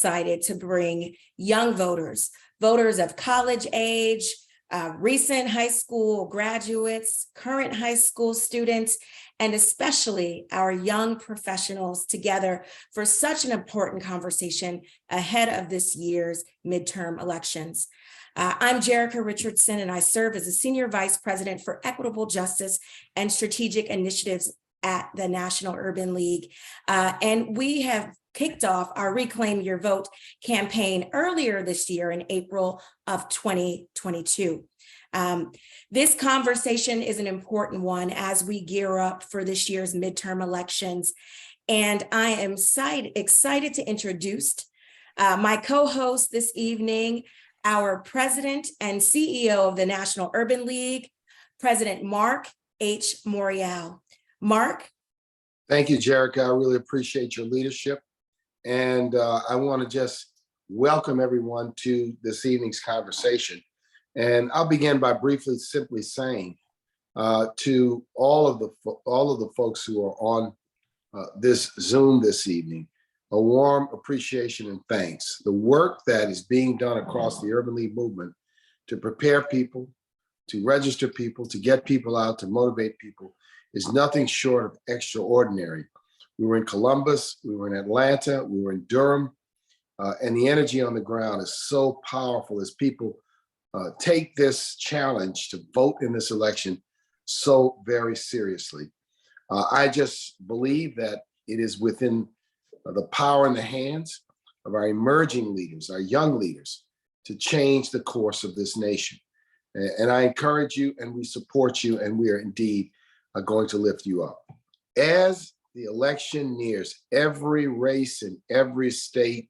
excited to bring young voters, voters of college age, recent high school graduates, current high school students, and especially our young professionals together for such an important conversation ahead of this year's midterm elections. I'm Jerica Richardson, and I serve as a Senior Vice President for Equitable Justice and Strategic Initiatives at the National Urban League. And we have kicked off our Reclaim Your Vote campaign earlier this year in April of 2022. This conversation is an important one as we gear up for this year's midterm elections. And I am excited to introduce my co-host this evening, our President and CEO of the National Urban League, President Mark H. Morial. Mark? Thank you, Jerica. I really appreciate your leadership. And I want to just welcome everyone to this evening's conversation. And I'll begin by simply saying to all of the folks who are on this Zoom this evening, a warm appreciation and thanks. The work that is being done across the Urban League movement to prepare people, to register people, to get people out, to motivate people is nothing short of extraordinary. We were in Columbus, we were in Atlanta, we were in Durham, and the energy on the ground is so powerful as people take this challenge to vote in this election so very seriously. I just believe that it is within the power in the hands of our emerging leaders, our young leaders, to change the course of this nation. And I encourage you, and we support you, and we are indeed going to lift you up. As the election nears, every race in every state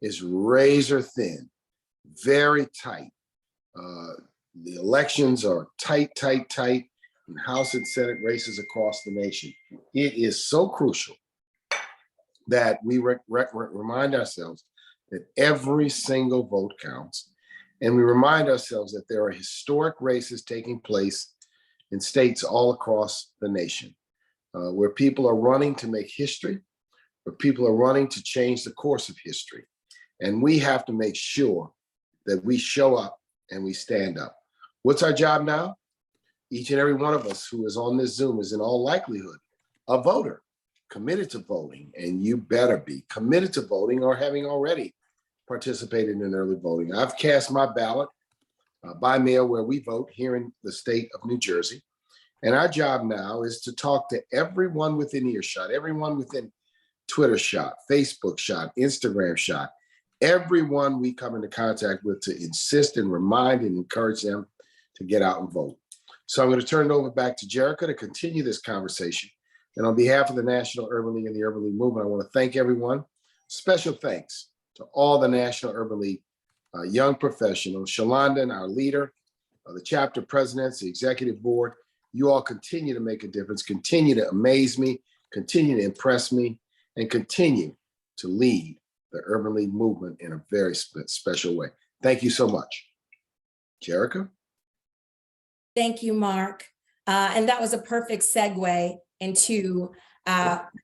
is razor thin, very tight. The elections are tight in House and Senate races across the nation. It is so crucial that we remind ourselves that every single vote counts, and we remind ourselves that there are historic races taking place in states all across the nation, where people are running to make history, where people are running to change the course of history. And we have to make sure that we show up and we stand up. What's our job now? Each and every one of us who is on this Zoom is in all likelihood a voter, committed to voting, and you better be committed to voting or having already participated in early voting. I've cast my ballot by mail where we vote here in the state of New Jersey. And our job now is to talk to everyone within earshot, everyone within Twitter shot, Facebook shot, Instagram shot, everyone we come into contact with, to insist and remind and encourage them to get out and vote. So I'm going to turn it over back to Jerica to continue this conversation. And on behalf of the National Urban League and the Urban League movement, I want to thank everyone. Special thanks to all the National Urban League young professionals, Shalondon, our leader, the chapter presidents, the executive board. You all continue to make a difference, continue to amaze me, continue to impress me, and continue to lead the Urban League movement in a very special way. Thank you so much. Jerica? Thank you, Mark. And that was a perfect segue into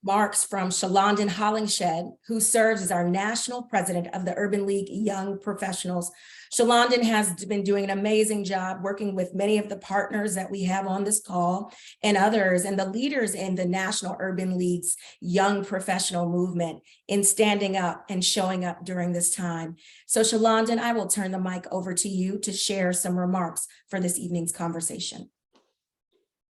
Marks from Shalondon Hollingshed, who serves as our national president of the Urban League Young Professionals. Shalondon has been doing an amazing job working with many of the partners that we have on this call and others and the leaders in the National Urban League's young professional movement in standing up and showing up during this time. So Shalondon, I will turn the mic over to you to share some remarks for this evening's conversation.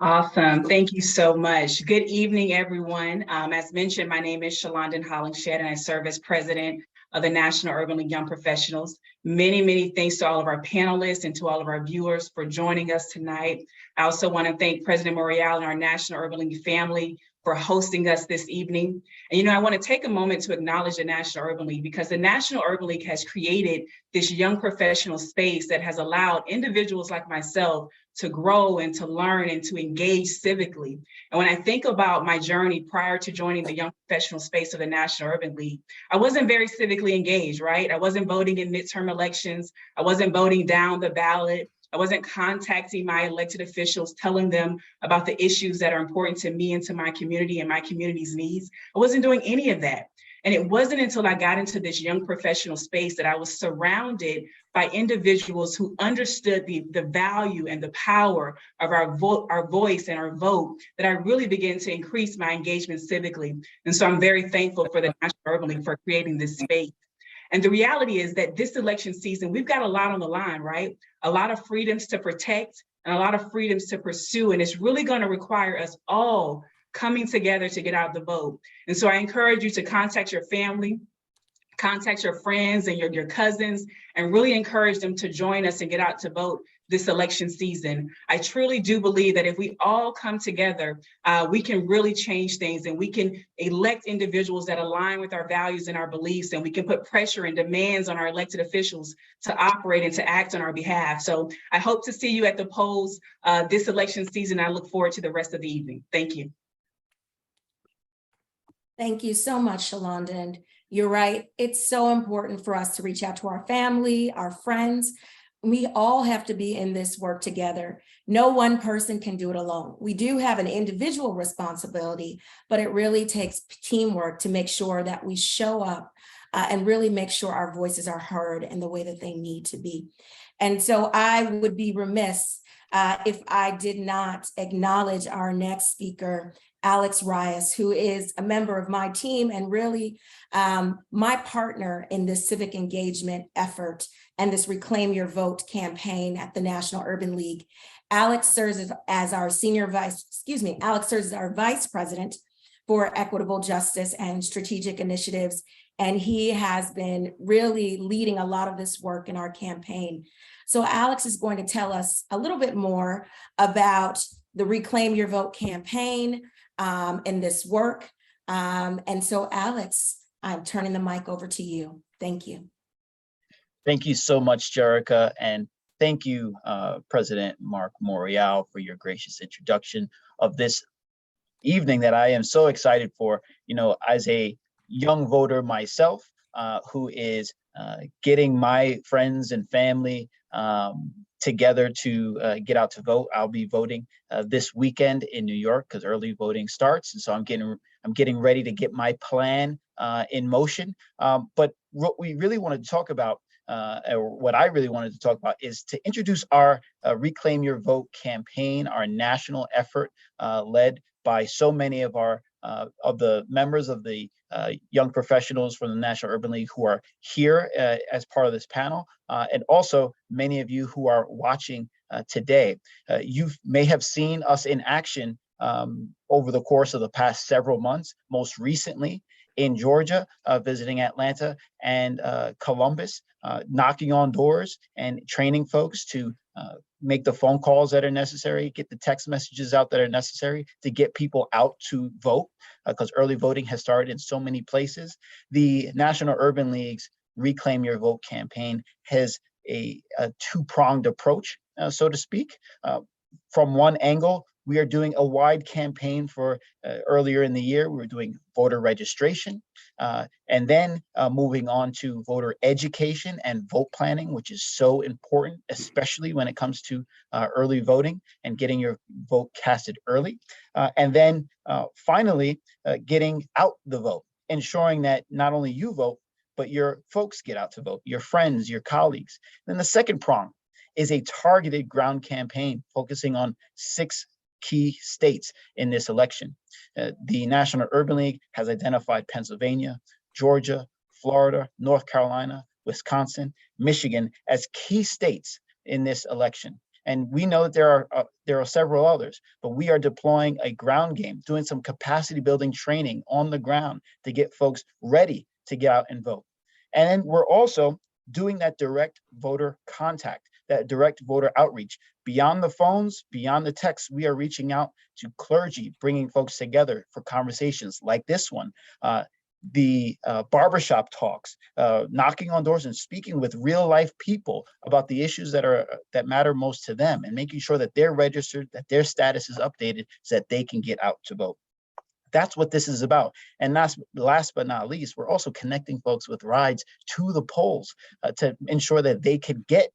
Awesome. Thank you so much. Good evening, everyone. As mentioned, my name is Shalondon Hollingshed, and I serve as president of the National Urban League Young Professionals. Many thanks to all of our panelists and to all of our viewers for joining us tonight. I also want to thank President Morial and our National Urban League family for hosting us this evening. And I want to take a moment to acknowledge the National Urban League, because the National Urban League has created this young professional space that has allowed individuals like myself to grow and to learn and to engage civically. And when I think about my journey prior to joining the young professional space of the National Urban League, I wasn't very civically engaged, right? I wasn't voting in midterm elections. I wasn't voting down the ballot. I wasn't contacting my elected officials, telling them about the issues that are important to me and to my community and my community's needs. I wasn't doing any of that. And it wasn't until I got into this young professional space that I was surrounded by individuals who understood the value and the power of our voice and our vote that I really began to increase my engagement civically. And so I'm very thankful for the National Urban League for creating this space. And the reality is that this election season, we've got a lot on the line, right? A lot of freedoms to protect and a lot of freedoms to pursue. And it's really going to require us all coming together to get out the vote. And so I encourage you to contact your family, contact your friends and your cousins, and really encourage them to join us and get out to vote this election season. I truly do believe that if we all come together, we can really change things, and we can elect individuals that align with our values and our beliefs, and we can put pressure and demands on our elected officials to operate and to act on our behalf. So I hope to see you at the polls this election season. I look forward to the rest of the evening. Thank you. Thank you so much, Shalonda. And you're right. It's so important for us to reach out to our family, our friends. We all have to be in this work together. No one person can do it alone. We do have an individual responsibility, but it really takes teamwork to make sure that we show up and really make sure our voices are heard in the way that they need to be. And so I would be remiss if I did not acknowledge our next speaker, Alex Reyes, who is a member of my team and really my partner in this civic engagement effort and this Reclaim Your Vote campaign at the National Urban League. Alex serves as our Alex serves as our vice president for equitable justice and strategic initiatives. And he has been really leading a lot of this work in our campaign. So Alex is going to tell us a little bit more about the Reclaim Your Vote campaign and this work. And so Alex, I'm turning the mic over to you. Thank you. Thank you so much, Jerica. And thank you, President Mark Morial, for your gracious introduction of this evening that I am so excited for. You know, as a young voter myself, who is getting my friends and family together to get out to vote. I'll be voting this weekend in New York because early voting starts, and so I'm getting ready to get my plan in motion. But what we really wanted to talk about, or what I really wanted to talk about, is to introduce our Reclaim Your Vote campaign, our national effort led by so many of the members of the young professionals from the National Urban League who are here as part of this panel, and also many of you who are watching today. You may have seen us in action over the course of the past several months, most recently in Georgia, visiting Atlanta and Columbus, knocking on doors and training folks to make the phone calls that are necessary, get the text messages out that are necessary to get people out to vote, because early voting has started in so many places. The National Urban League's Reclaim Your Vote campaign has a two-pronged approach, so to speak. From one angle, we are doing a wide campaign for earlier in the year, we were doing voter registration, and then moving on to voter education and vote planning, which is so important, especially when it comes to early voting and getting your vote casted early. And then finally, getting out the vote, ensuring that not only you vote, but your folks get out to vote, your friends, your colleagues. Then the second prong is a targeted ground campaign focusing on 6 key states in this election. The National Urban League has identified Pennsylvania, Georgia, Florida, North Carolina, Wisconsin, Michigan as key states in this election. And we know that there are several others, but we are deploying a ground game, doing some capacity building training on the ground to get folks ready to get out and vote. And then we're also doing that direct voter contact, that direct voter outreach. Beyond the phones, beyond the texts, we are reaching out to clergy, bringing folks together for conversations like this one, the barbershop talks, knocking on doors and speaking with real life people about the issues that matter most to them, and making sure that they're registered, that their status is updated so that they can get out to vote. That's what this is about. And last but not least, we're also connecting folks with rides to the polls to ensure that they can get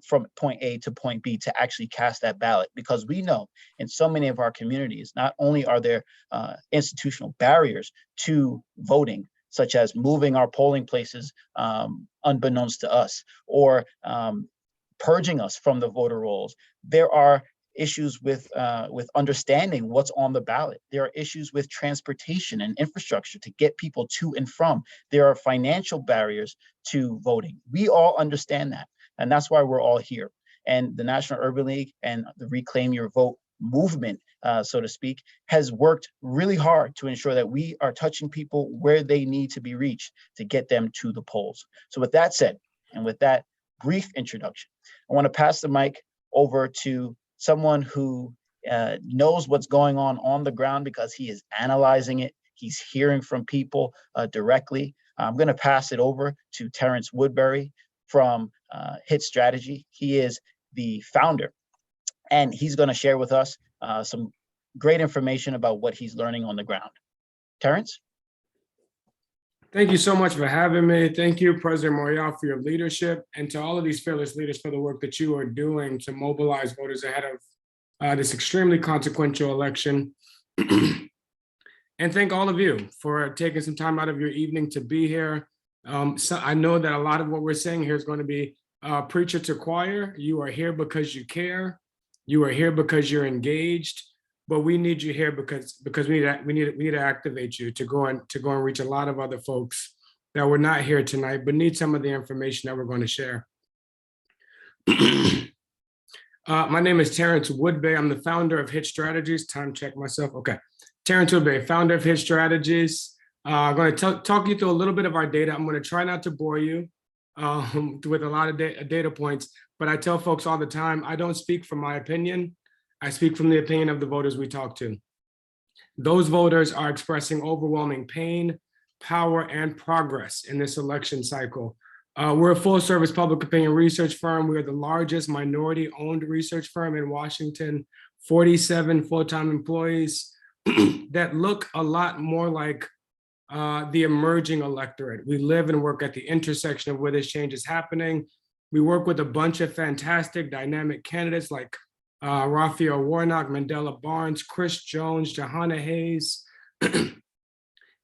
from point A to point B to actually cast that ballot, because we know in so many of our communities, not only are there institutional barriers to voting, such as moving our polling places unbeknownst to us, or purging us from the voter rolls. There are issues with understanding what's on the ballot. There are issues with transportation and infrastructure to get people to and from. There are financial barriers to voting. We all understand that, and that's why we're all here. And the National Urban League and the Reclaim Your Vote movement, so to speak, has worked really hard to ensure that we are touching people where they need to be reached to get them to the polls. So with that said, and with that brief introduction, I want to pass the mic over to someone who knows what's going on the ground, because he is analyzing it. He's hearing from people directly. I'm going to pass it over to Terrence Woodbury from HIT Strategy. He is the founder, and he's going to share with us some great information about what he's learning on the ground. Terrence? Thank you so much for having me. Thank you, President Morial, for your leadership, and to all of these fearless leaders for the work that you are doing to mobilize voters ahead of this extremely consequential election. And thank all of you for taking some time out of your evening to be here. So I know that a lot of what we're saying here is going to be preacher to choir. You are here because you care. You are here because you're engaged. But we need you here because we need to activate you to go and reach a lot of other folks that were not here tonight, but need some of the information that we're going to share. My name is Terrence Woodbury. I'm the founder of HIT Strategies. Time check myself. Okay, Terrence Woodbury, founder of HIT Strategies. I'm going to talk you through a little bit of our data. I'm going to try not to bore you with a lot of data points, but I tell folks all the time, I don't speak from my opinion. I speak from the opinion of the voters we talk to. Those voters are expressing overwhelming pain, power, and progress in this election cycle. We're a full-service public opinion research firm. We are the largest minority-owned research firm in Washington, 47 full-time employees that look a lot more like the emerging electorate. We live and work at the intersection of where this change is happening. We work with a bunch of fantastic, dynamic candidates like Raphael Warnock, Mandela Barnes, Chris Jones, Jahana Hayes,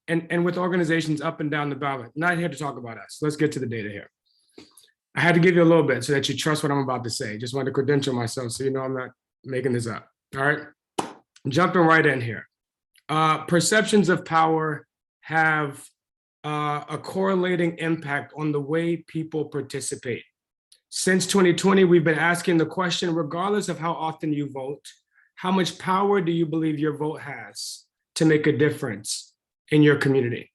and with organizations up and down the ballot. Not here to talk about us. Let's get to the data here. I had to give you a little bit so that you trust what I'm about to say. Just wanted to credential myself so you know I'm not making this up. All right, jumping right in here. Perceptions of power have a correlating impact on the way people participate. Since 2020, we've been asking the question, regardless of how often you vote, how much power do you believe your vote has to make a difference in your community?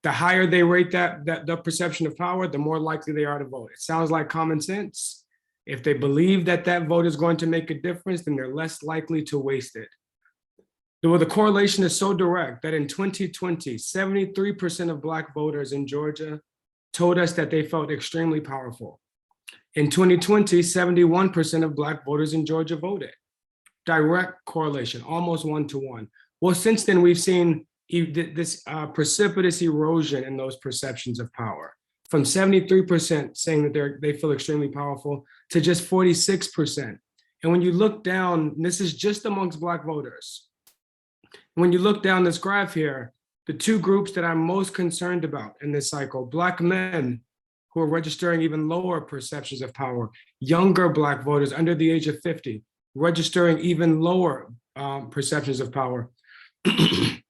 The higher they rate the perception of power, the more likely they are to vote. It sounds like common sense. If they believe that vote is going to make a difference, then they're less likely to waste it. Well, the correlation is so direct that in 2020, 73% of Black voters in Georgia told us that they felt extremely powerful. In 2020, 71% of Black voters in Georgia voted. Direct correlation, almost 1-to-1. Well, since then, we've seen this precipitous erosion in those perceptions of power, from 73% saying that they feel extremely powerful to just 46%. And when you look down, this is just amongst Black voters. When you look down this graph here, the two groups that I'm most concerned about in this cycle, Black men who are registering even lower perceptions of power, younger Black voters under the age of 50, registering even lower perceptions of power. And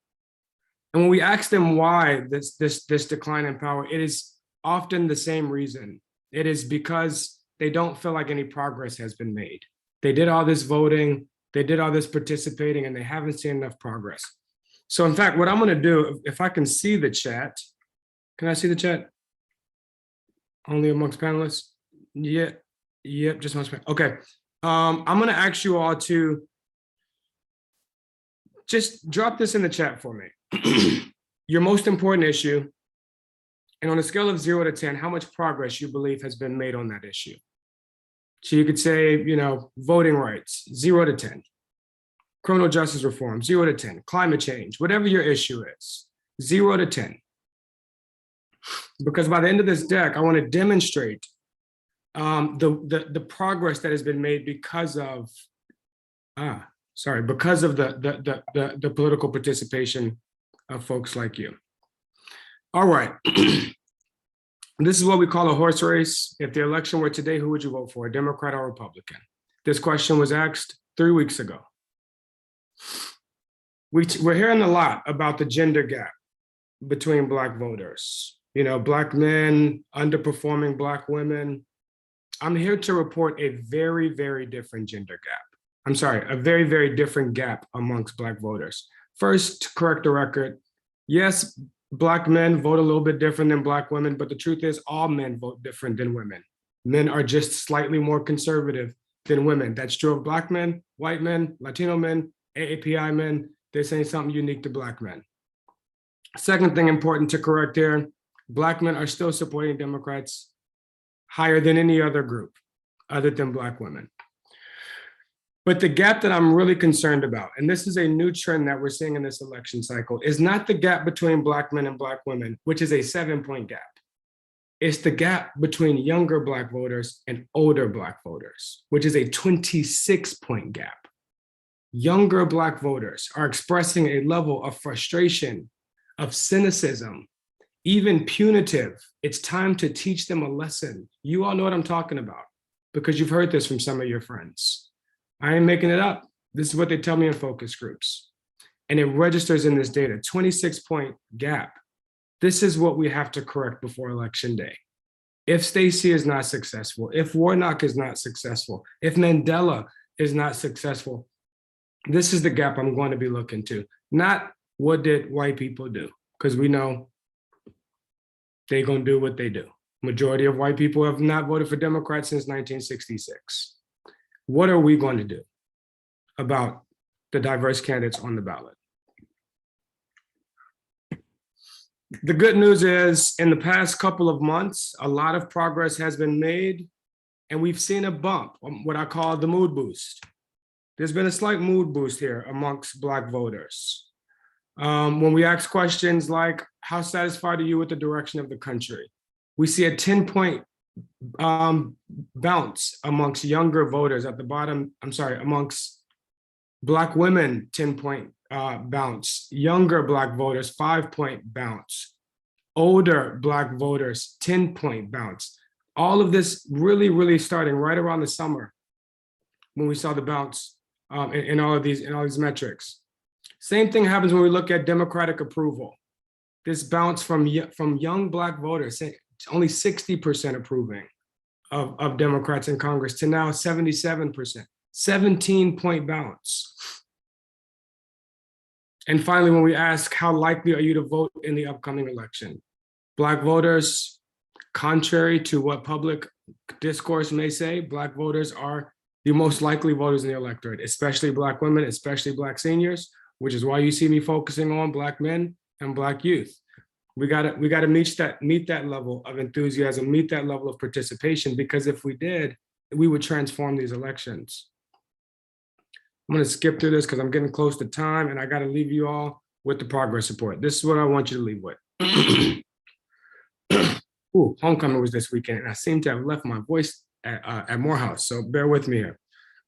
when we ask them why this decline in power, it is often the same reason. It is because they don't feel like any progress has been made. They did all this voting, they did all this participating, and they haven't seen enough progress. So in fact, what I'm gonna do, if I can see the chat, can I see the chat? Only amongst panelists? Yeah, yep, just amongst panelists. Okay, I'm gonna ask you all to just drop this in the chat for me. Your most important issue, and on a scale of 0 to 10, how much progress you believe has been made on that issue. So you could say, voting rights, 0 to 10. Criminal justice reform, 0 to 10. Climate change, whatever your issue is, 0 to 10. Because by the end of this deck, I want to demonstrate the progress that has been made because of the political participation of folks like you. All right. This is what we call a horse race. If the election were today, who would you vote for, a Democrat or Republican? This question was asked 3 weeks ago. We're hearing a lot about the gender gap between Black voters. You know, Black men underperforming Black women. I'm here to report a very, very different gender gap. I'm sorry, a very, very different gap amongst Black voters. First, to correct the record, yes, Black men vote a little bit different than Black women, but the truth is all men vote different than women. Men are just slightly more conservative than women. That's true of Black men, white men, Latino men, AAPI men. This ain't something unique to Black men. Second thing important to correct here, Black men are still supporting Democrats higher than any other group other than Black women. But the gap that I'm really concerned about, and this is a new trend that we're seeing in this election cycle, is not the gap between Black men and Black women, which is a 7-point gap. It's the gap between younger Black voters and older Black voters, which is a 26-point gap. Younger Black voters are expressing a level of frustration, of cynicism, even punitive. It's time to teach them a lesson. You all know what I'm talking about because you've heard this from some of your friends. I ain't making it up. This is what they tell me in focus groups. And it registers in this data, 26-point gap. This is what we have to correct before Election Day. If Stacey is not successful, if Warnock is not successful, if Mandela is not successful, this is the gap I'm going to be looking to. Not what did white people do, because we know they're going to do what they do. Majority of white people have not voted for Democrats since 1966. What are we going to do about the diverse candidates on the ballot? The good news is in the past couple of months, a lot of progress has been made and we've seen a bump, what I call the mood boost. There's been a slight mood boost here amongst Black voters. When we ask questions like, how satisfied are you with the direction of the country? We see a 10-point bounce amongst younger voters at the bottom, amongst Black women, 10-point bounce, younger Black voters, 5-point bounce, older Black voters, 10-point bounce. All of this really, really starting right around the summer when we saw the bounce in all of these metrics. Same thing happens when we look at Democratic approval. This bounce from young Black voters, only 60% approving of Democrats in Congress to now 77%, 17-point bounce. And finally, when we ask how likely are you to vote in the upcoming election, Black voters, contrary to what public discourse may say, Black voters are the most likely voters in the electorate, especially Black women, especially Black seniors, which is why you see me focusing on Black men and Black youth. We gotta meet that level of enthusiasm, meet that level of participation, because if we did, we would transform these elections. I'm gonna skip through this because I'm getting close to time and I gotta leave you all with the progress report. This is what I want you to leave with. Ooh, homecoming was this weekend and I seem to have left my voice at Morehouse, so bear with me here.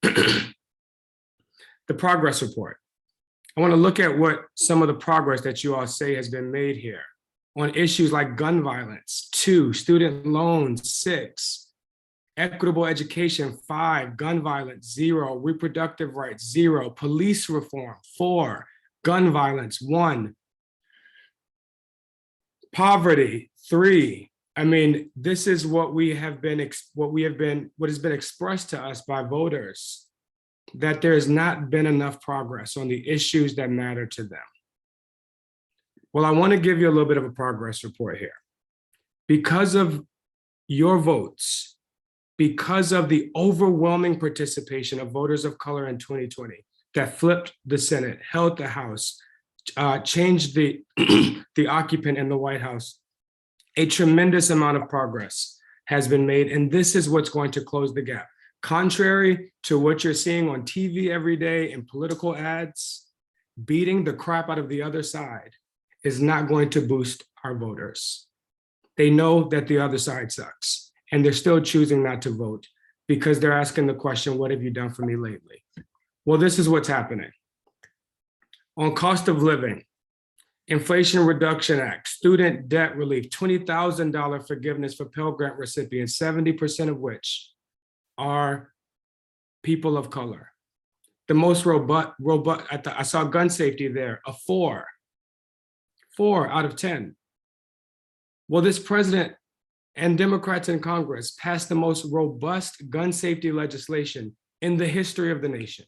The progress report. I wanna look at what some of the progress that you all say has been made here on issues like gun violence, 2, student loans, 6, equitable education, 5, gun violence, 0, reproductive rights, 0, police reform, 4, gun violence, 1, poverty, 3. I mean, this is what has been expressed to us by voters, that there's not been enough progress on the issues that matter to them. Well, I want to give you a little bit of a progress report here. Because of your votes, because of the overwhelming participation of voters of color in 2020 that flipped the Senate, held the House, changed the occupant in the White House, a tremendous amount of progress has been made, and this is what's going to close the gap. Contrary to what you're seeing on TV every day in political ads, beating the crap out of the other side is not going to boost our voters. They know that the other side sucks, and they're still choosing not to vote because they're asking the question, what have you done for me lately? Well, this is what's happening. On cost of living, Inflation Reduction Act, student debt relief, $20,000 forgiveness for Pell Grant recipients, 70% of which are people of color. The most robust, I saw gun safety there, a 4 out of 10. Well, this president and Democrats in Congress passed the most robust gun safety legislation in the history of the nation.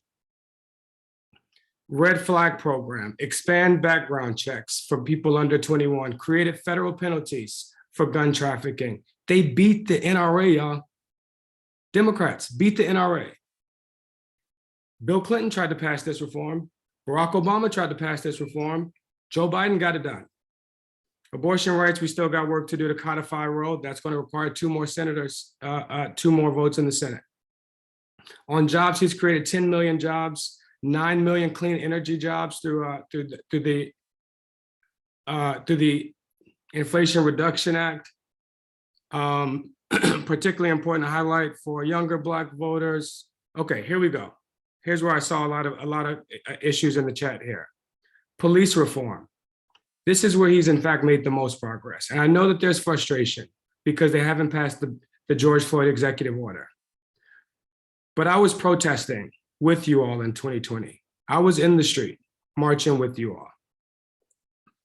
Red flag program, expand background checks for people under 21, created federal penalties for gun trafficking. They beat the NRA, y'all. Democrats beat the NRA. Bill Clinton tried to pass this reform. Barack Obama tried to pass this reform. Joe Biden got it done. Abortion rights, we still got work to do to codify Roe. That's going to require 2 more senators, 2 more votes in the Senate. On jobs, he's created 10 million jobs, 9 million clean energy jobs through the Inflation Reduction Act. Particularly important to highlight for younger Black voters. Okay, here we go. Here's where I saw a lot of issues in the chat here. Police reform. This is where he's in fact made the most progress. And I know that there's frustration because they haven't passed the George Floyd executive order. But I was protesting with you all in 2020. I was in the street marching with you all.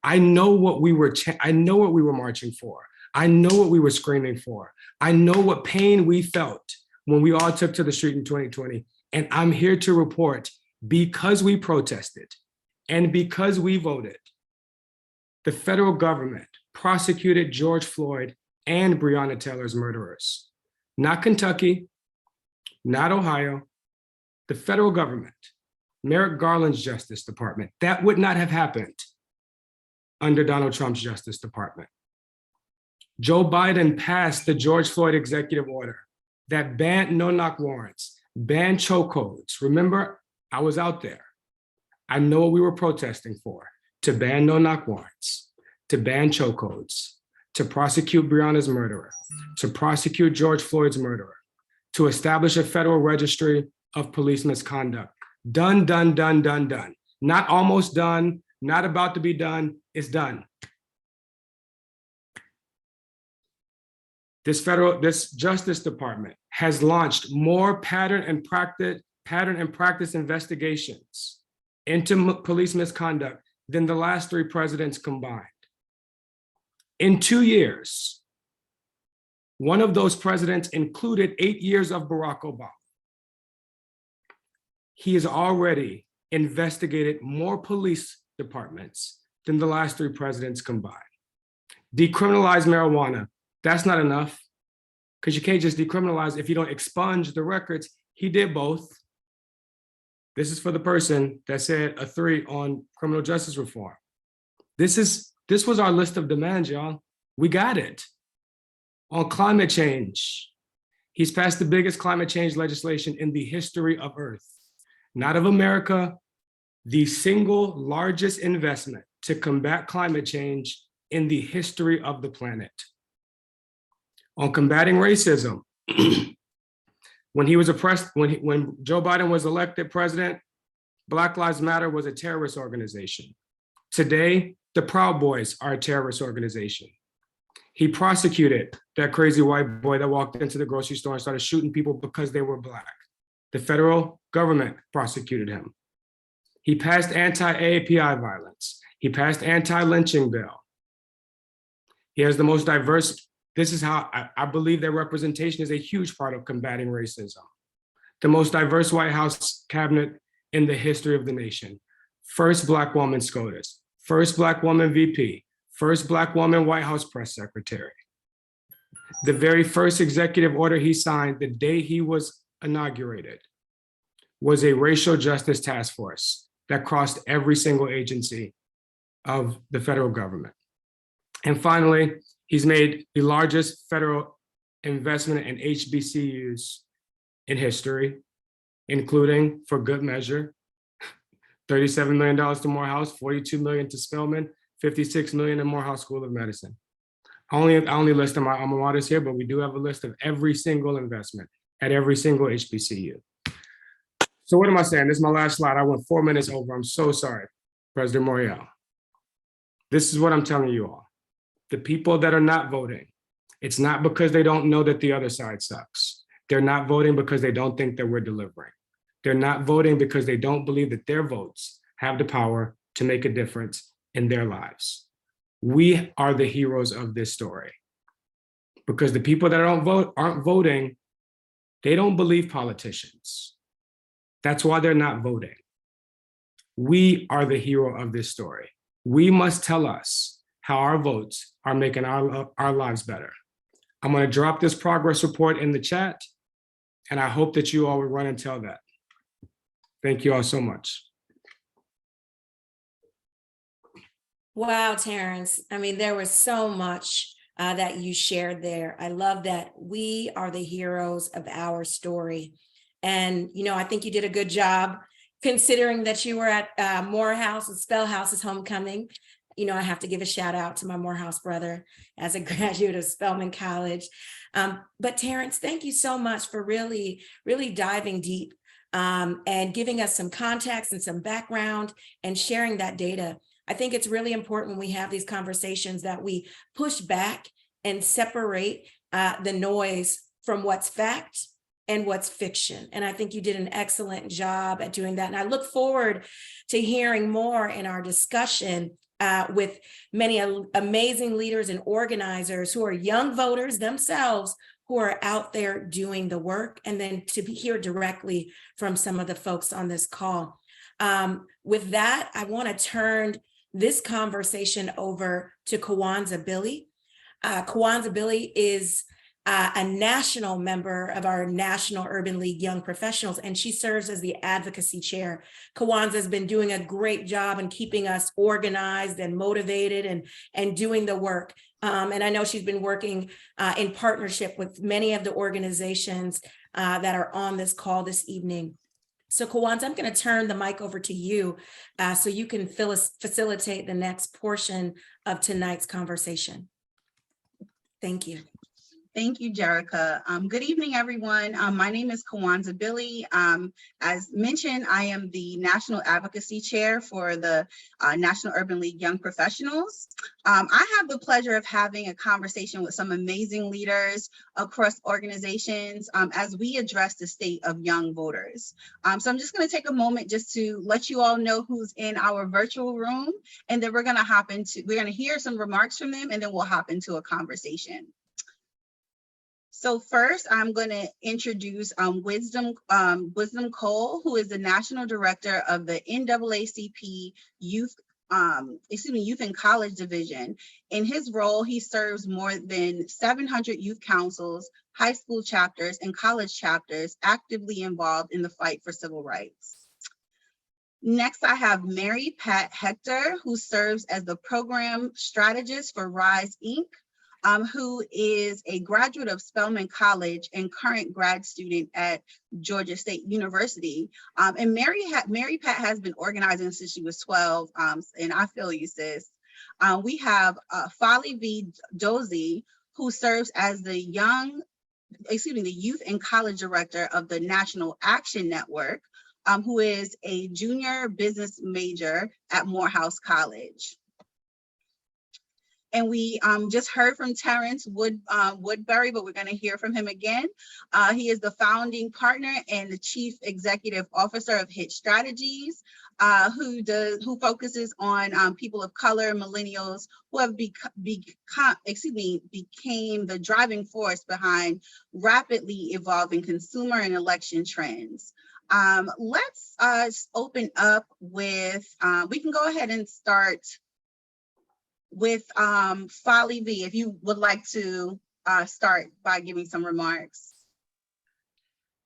I know what we were marching for. I know what we were screaming for. I know what pain we felt when we all took to the street in 2020. And I'm here to report, because we protested and because we voted, the federal government prosecuted George Floyd and Breonna Taylor's murderers. Not Kentucky, not Ohio, the federal government, Merrick Garland's Justice Department. That would not have happened under Donald Trump's Justice Department. Joe Biden passed the George Floyd executive order that banned no-knock warrants, banned chokeholds. Remember, I was out there. I know what we were protesting for: to ban no-knock warrants, to ban chokeholds, to prosecute Breonna's murderer, to prosecute George Floyd's murderer, to establish a federal registry of police misconduct. Done, done, done, done, done. Not almost done, not about to be done, it's done. This Justice Department has launched more pattern and practice investigations into police misconduct than the last 3 presidents combined. In 2 years, one of those presidents included 8 years of Barack Obama. He has already investigated more police departments than the last 3 presidents combined. Decriminalize marijuana. That's not enough, because you can't just decriminalize if you don't expunge the records. He did both. This is for the person that said a 3 on criminal justice reform. This was our list of demands, y'all. We got it. On climate change, he's passed the biggest climate change legislation in the history of Earth. Not of America, the single largest investment to combat climate change in the history of the planet. On combating racism, when Joe Biden was elected president, Black Lives Matter was a terrorist organization. Today, the Proud Boys are a terrorist organization. He prosecuted that crazy white boy that walked into the grocery store and started shooting people because they were Black. The federal government prosecuted him. He passed anti-AAPI violence. He passed anti-lynching bill. He has the most diverse. This is how I believe that representation is a huge part of combating racism. The most diverse White House cabinet in the history of the nation. First Black woman SCOTUS, first Black woman VP, first Black woman White House press secretary. The very first executive order he signed the day he was inaugurated was a racial justice task force that crossed every single agency of the federal government. And finally, he's made the largest federal investment in HBCUs in history, including, for good measure, $37 million to Morehouse, $42 million to Spelman, $56 million to Morehouse School of Medicine. I only listed my alma maters here, but we do have a list of every single investment at every single HBCU. So what am I saying? This is my last slide. I went 4 minutes over. I'm so sorry, President Morial. This is what I'm telling you all. The people that are not voting, it's not because they don't know that the other side sucks. They're not voting because they don't think that we're delivering. They're not voting because they don't believe that their votes have the power to make a difference in their lives. We are the heroes of this story. Because the people that aren't voting, they don't believe politicians. That's why they're not voting. We are the hero of this story. We must tell us how our votes are making our lives better. I'm going to drop this progress report in the chat, and I hope that you all will run and tell that. Thank you all so much. Wow, Terrence. I mean, there was so much that you shared there. I love that we are the heroes of our story. And, I think you did a good job considering that you were at Morehouse and Spellhouse's homecoming. I have to give a shout out to my Morehouse brother as a graduate of Spelman College. But Terrence, thank you so much for really, really diving deep and giving us some context and some background and sharing that data. I think it's really important when we have these conversations that we push back and separate the noise from what's fact and what's fiction. And I think you did an excellent job at doing that. And I look forward to hearing more in our discussion with many amazing leaders and organizers who are young voters themselves, who are out there doing the work, and then to hear directly from some of the folks on this call. With that, I want to turn this conversation over to Kawanza Billy. Kawanza Billy is a national member of our National Urban League Young Professionals, and she serves as the advocacy chair. Kawanza has been doing a great job in keeping us organized and motivated and doing the work. And I know she's been working in partnership with many of the organizations that are on this call this evening. So Kawanza, I'm going to turn the mic over to you so you can facilitate the next portion of tonight's conversation. Thank you. Thank you, Jerica. Good evening, everyone. My name is Kawanza Billy. As mentioned, I am the National Advocacy Chair for the National Urban League Young Professionals. I have the pleasure of having a conversation with some amazing leaders across organizations as we address the state of young voters. So I'm just going to take a moment just to let you all know who's in our virtual room, and then we're going to hear some remarks from them, and then we'll hop into a conversation. So first, I'm going to introduce Wisdom Cole, who is the National Director of the NAACP Youth and College Division. In his role, he serves more than 700 youth councils, high school chapters, and college chapters actively involved in the fight for civil rights. Next, I have Mary Pat Hector, who serves as the Program Strategist for RISE, Inc., who is a graduate of Spelman College and current grad student at Georgia State University. And Mary Pat has been organizing since she was 12, and I feel you, sis. We have Folly V. Dozie, who serves as the Youth and College Director of the National Action Network, who is a junior business major at Morehouse College. And we just heard from Terrence Woodbury, but we're going to hear from him again. He is the founding partner and the chief executive officer of HIT Strategies, who focuses on people of color, millennials, who have became the driving force behind rapidly evolving consumer and election trends. Let's open up with, we can go ahead and start with Folly V, if you would like to start by giving some remarks.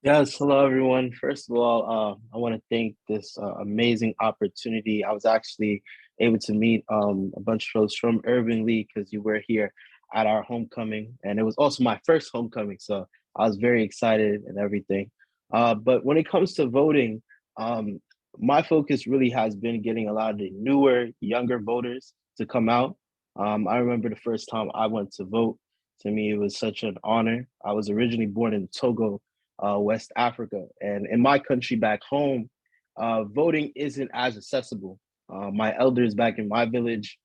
Yes, hello everyone. First of all, I want to thank this amazing opportunity. I was actually able to meet a bunch of folks from Urban League because you were here at our homecoming, and it was also my first homecoming, so I was very excited and everything. But when it comes to voting, my focus really has been getting a lot of the newer, younger voters to come out. I remember the first time I went to vote. To me, it was such an honor. I was originally born in Togo, West Africa. And in my country back home, voting isn't as accessible. My elders back in my village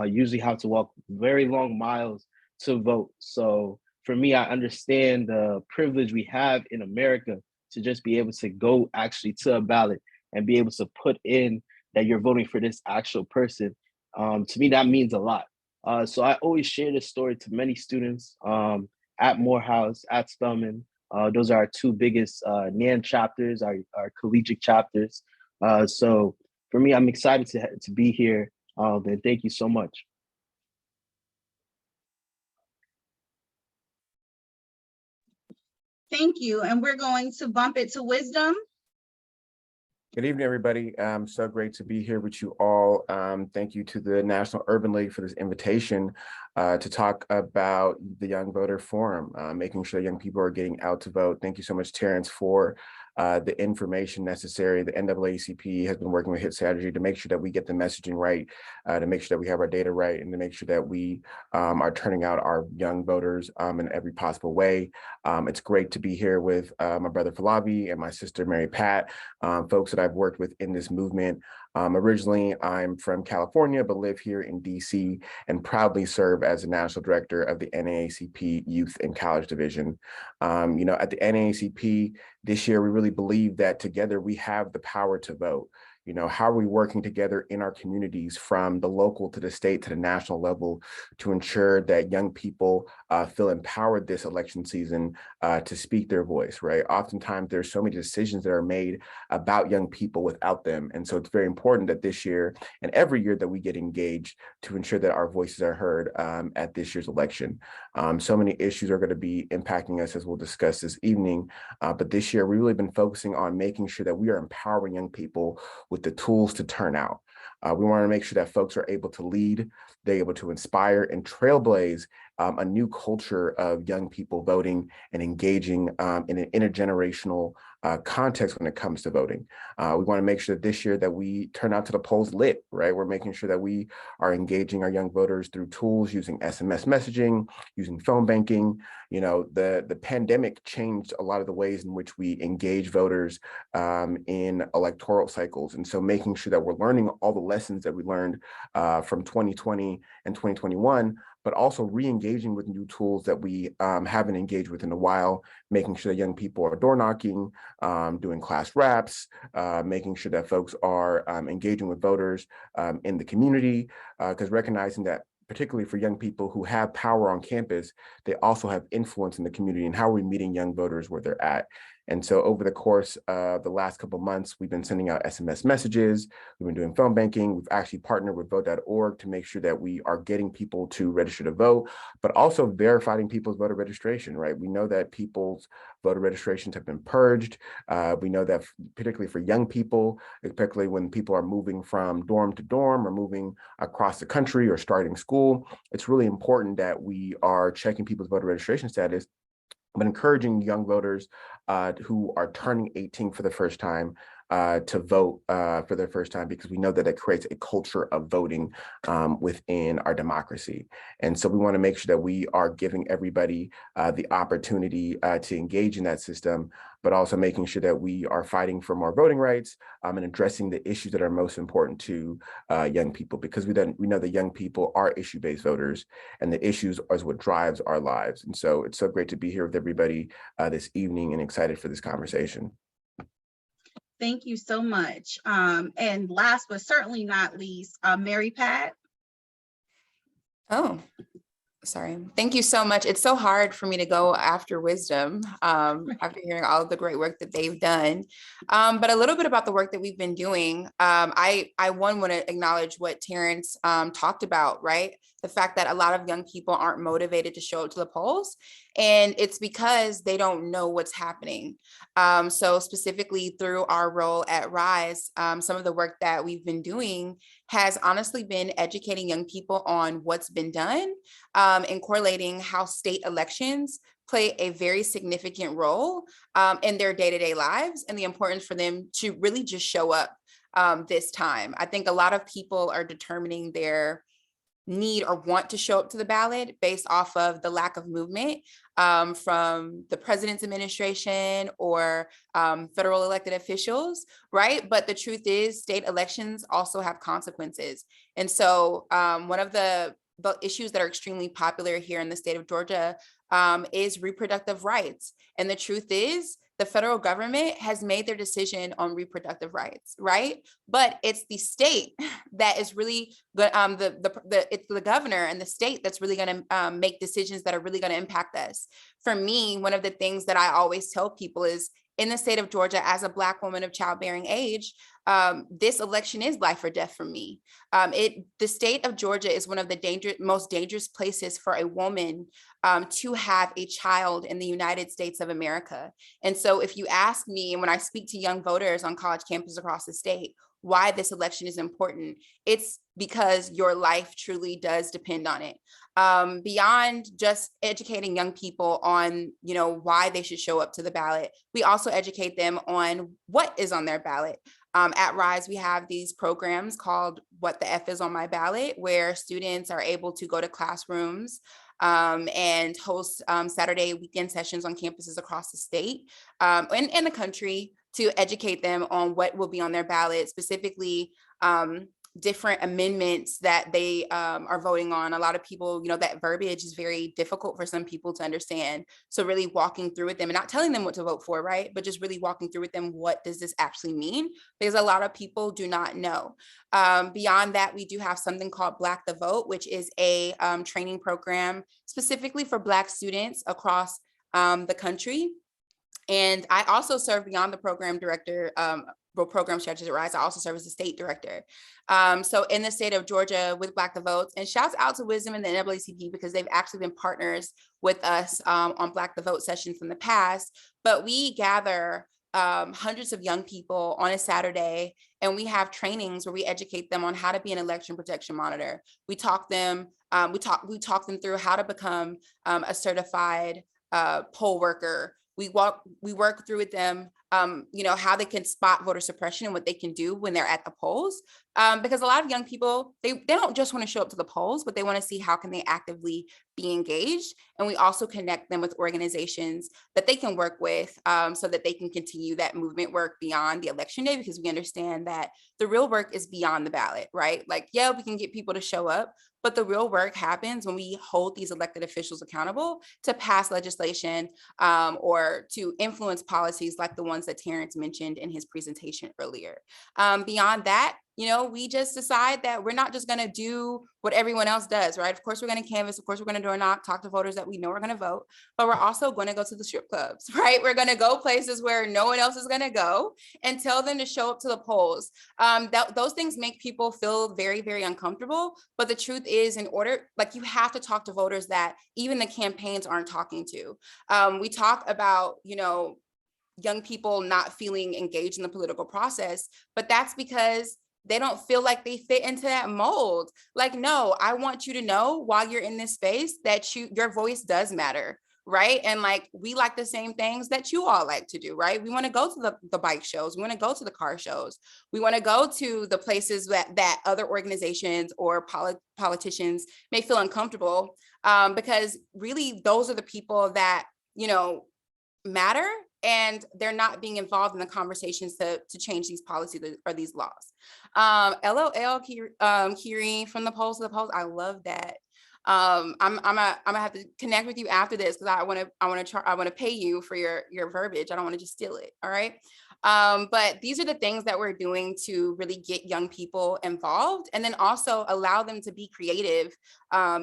usually have to walk very long miles to vote. So for me, I understand the privilege we have in America to just be able to go actually to a ballot and be able to put in that you're voting for this actual person. To me, that means a lot. So I always share this story to many students at Morehouse, at Spelman. Those are our two biggest NAN chapters, our collegiate chapters. So for me, I'm excited to be here. And thank you so much. Thank you. And we're going to bump it to Wisdom. Good evening, everybody. So great to be here with you all. Thank you to the National Urban League for this invitation to talk about the Young Voter Forum, making sure young people are getting out to vote. Thank you so much, Terrence, for the information necessary. The NAACP has been working with HIT strategy to make sure that we get the messaging right, to make sure that we have our data right, and to make sure that we are turning out our young voters in every possible way. It's great to be here with my brother Falabi and my sister Mary Pat, folks that I've worked with in this movement. Originally, I'm from California, but live here in DC and proudly serve as the national director of the NAACP Youth and College Division. At the NAACP this year, we really believe that together we have the power to vote. How are we working together in our communities from the local to the state to the national level to ensure that young people feel empowered this election season to speak their voice, right? Oftentimes there's so many decisions that are made about young people without them. And so it's very important that this year and every year that we get engaged to ensure that our voices are heard at this year's election. So many issues are going to be impacting us as we'll discuss this evening. But this year, we've really been focusing on making sure that we are empowering young people with the tools to turn out. We want to make sure that folks are able to lead, they're able to inspire and trailblaze a new culture of young people voting and engaging in an intergenerational context when it comes to voting. We want to make sure that this year that we turn out to the polls lit, right? We're making sure that we are engaging our young voters through tools using SMS messaging, using phone banking. The pandemic changed a lot of the ways in which we engage voters in electoral cycles. And so making sure that we're learning all the lessons that we learned from 2020 and 2021, but also re-engaging with new tools that we haven't engaged with in a while, making sure that young people are door knocking, doing class wraps, making sure that folks are engaging with voters in the community, because recognizing that particularly for young people who have power on campus, they also have influence in the community, and how are we meeting young voters where they're at. And so over the course of the last couple of months, we've been sending out SMS messages, we've been doing phone banking, we've actually partnered with vote.org to make sure that we are getting people to register to vote, but also verifying people's voter registration, right? We know that people's voter registrations have been purged. We know that particularly for young people, particularly when people are moving from dorm to dorm or moving across the country or starting school, it's really important that we are checking people's voter registration status, but encouraging young voters who are turning 18 for the first time to vote for their first time, because we know that it creates a culture of voting within our democracy. And so we want to make sure that we are giving everybody the opportunity to engage in that system, but also making sure that we are fighting for more voting rights and addressing the issues that are most important to young people, because we know that young people are issue-based voters, and the issues is what drives our lives. And so it's so great to be here with everybody this evening and excited for this conversation. Thank you so much. And last but certainly not least, Mary Pat. Oh, sorry. Thank you so much. It's so hard for me to go after Wisdom after hearing all of the great work that they've done. But a little bit about the work that we've been doing. I want to acknowledge what Terrence talked about, right? The fact that a lot of young people aren't motivated to show up to the polls, and it's because they don't know what's happening. So specifically through our role at RISE, some of the work that we've been doing has honestly been educating young people on what's been done and correlating how state elections play a very significant role in their day-to-day lives, and the importance for them to really just show up this time. I think a lot of people are determining their need or want to show up to the ballot based off of the lack of movement from the president's administration or federal elected officials, right? But the truth is state elections also have consequences. And so one of the issues that are extremely popular here in the state of Georgia is reproductive rights. And the truth is, the federal government has made their decision on reproductive rights, right? But it's the state that is really good. It's the governor and the state that's really going to make decisions that are really going to impact us. For me, one of the things that I always tell people is, in the state of Georgia, as a Black woman of childbearing age, this election is life or death for me. The state of Georgia is one of the most dangerous places for a woman to have a child in the United States of America. And so if you ask me, and when I speak to young voters on college campuses across the state, why this election is important, it's because your life truly does depend on it. Beyond just educating young people on, why they should show up to the ballot, we also educate them on what is on their ballot. At RISE, we have these programs called What the F is on My Ballot, where students are able to go to classrooms and host Saturday weekend sessions on campuses across the state and the country to educate them on what will be on their ballot, specifically different amendments that they are voting on. A lot of people, that verbiage is very difficult for some people to understand. So really walking through with them and not telling them what to vote for, right? But just really walking through with them, what does this actually mean? Because a lot of people do not know. Beyond that, we do have something called Black the Vote, which is a training program specifically for Black students across the country. And I also serve beyond the program director, program strategist at RISE. I also serve as the state director. So in the state of Georgia with Black the Votes, and shouts out to Wisdom and the NAACP because they've actually been partners with us on Black the Vote sessions in the past. But we gather hundreds of young people on a Saturday, and we have trainings where we educate them on how to be an election protection monitor. We talk them through how to become a certified poll worker. We work through with them, how they can spot voter suppression and what they can do when they're at the polls. Because a lot of young people, they don't just want to show up to the polls, but they want to see how can they actively be engaged. And we also connect them with organizations that they can work with so that they can continue that movement work beyond the election day, because we understand that the real work is beyond the ballot, right? Like, yeah, we can get people to show up, but the real work happens when we hold these elected officials accountable to pass legislation or to influence policies like the ones that Terrence mentioned in his presentation earlier. Beyond that, we just decide that we're not just going to do what everyone else does, right? Of course, we're going to canvass. Of course, we're going to door knock, talk to voters that we know are going to vote, but we're also going to go to the strip clubs, right? We're going to go places where no one else is going to go and tell them to show up to the polls. Those things make people feel very, very uncomfortable. But the truth is, you have to talk to voters that even the campaigns aren't talking to. We talk about, young people not feeling engaged in the political process, but that's because they don't feel like they fit into that mold. Like, no, I want you to know while you're in this space that your voice does matter, right? And we like the same things that you all like to do, right? We want to go to the bike shows. We want to go to the car shows. We want to go to the places that other organizations or politicians may feel uncomfortable because really those are the people that, matter, and they're not being involved in the conversations to change these policies or these laws. LOL, Kiri, from the polls to the polls. I love that. I'm gonna have to connect with you after this because I want to pay you for your verbiage. I don't want to just steal it. All right. But these are the things that we're doing to really get young people involved, and then also allow them to be creative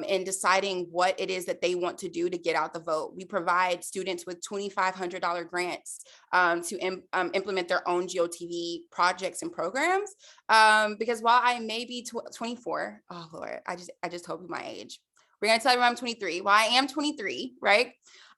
in deciding what it is that they want to do to get out the vote. We provide students with $2,500 grants to implement their own GOTV projects and programs. Because while I may be 24, oh Lord, I just told you my age. We're gonna tell you I'm 23. While I am 23, right?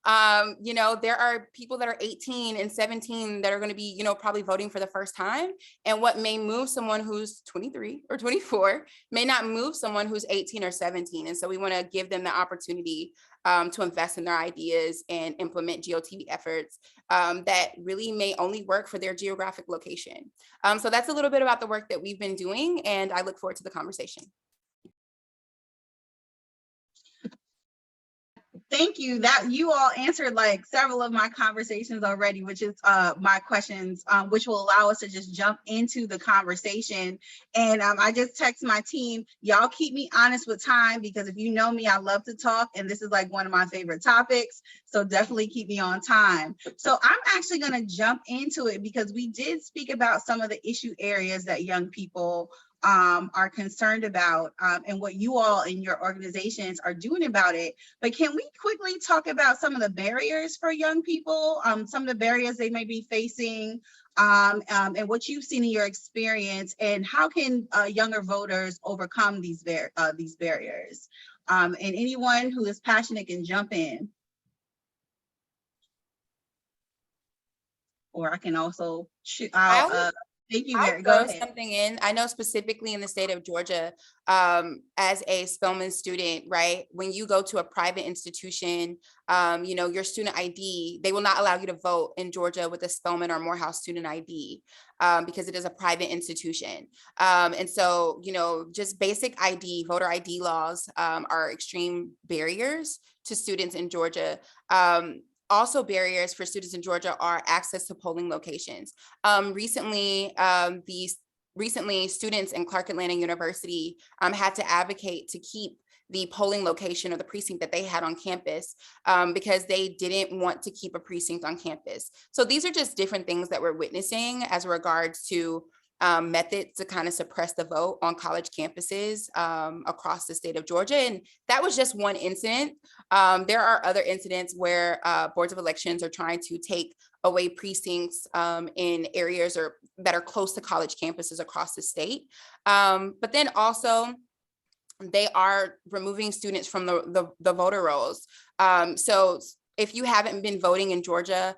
There are people that are 18 and 17 that are going to be, probably voting for the first time. And what may move someone who's 23 or 24 may not move someone who's 18 or 17. And so we want to give them the opportunity to invest in their ideas and implement GOTV efforts that really may only work for their geographic location. So that's a little bit about the work that we've been doing, and I look forward to the conversation. Thank you. That you all answered like several of my conversations already, which is my questions, which will allow us to just jump into the conversation. And I just text my team, y'all keep me honest with time, because if you know me, I love to talk, and this is like one of my favorite topics. So definitely keep me on time. So I'm actually going to jump into it because we did speak about some of the issue areas that young people are concerned about, and what you all in your organizations are doing about it. But can we quickly talk about some of the barriers for young people, some of the barriers they may be facing, and what you've seen in your experience, and how can younger voters overcome these barriers? And anyone who is passionate can jump in. Or I can also shoot out. Thank you, Mary. I'll Go throw ahead. something in. I know specifically in the state of Georgia, as a Spelman student, right? When you go to a private institution, your student ID, they will not allow you to vote in Georgia with a Spelman or Morehouse student ID, because it is a private institution. And so, just basic ID, voter ID laws are extreme barriers to students in Georgia. Also, barriers for students in Georgia are access to polling locations. Recently, students in Clark Atlanta University had to advocate to keep the polling location or the precinct that they had on campus, because they didn't want to keep a precinct on campus. So these are just different things that we're witnessing as regards to methods to kind of suppress the vote on college campuses across the state of Georgia. And that was just one incident. There are other incidents where boards of elections are trying to take away precincts in areas that are close to college campuses across the state. But then also, they are removing students from the voter rolls. So if you haven't been voting in Georgia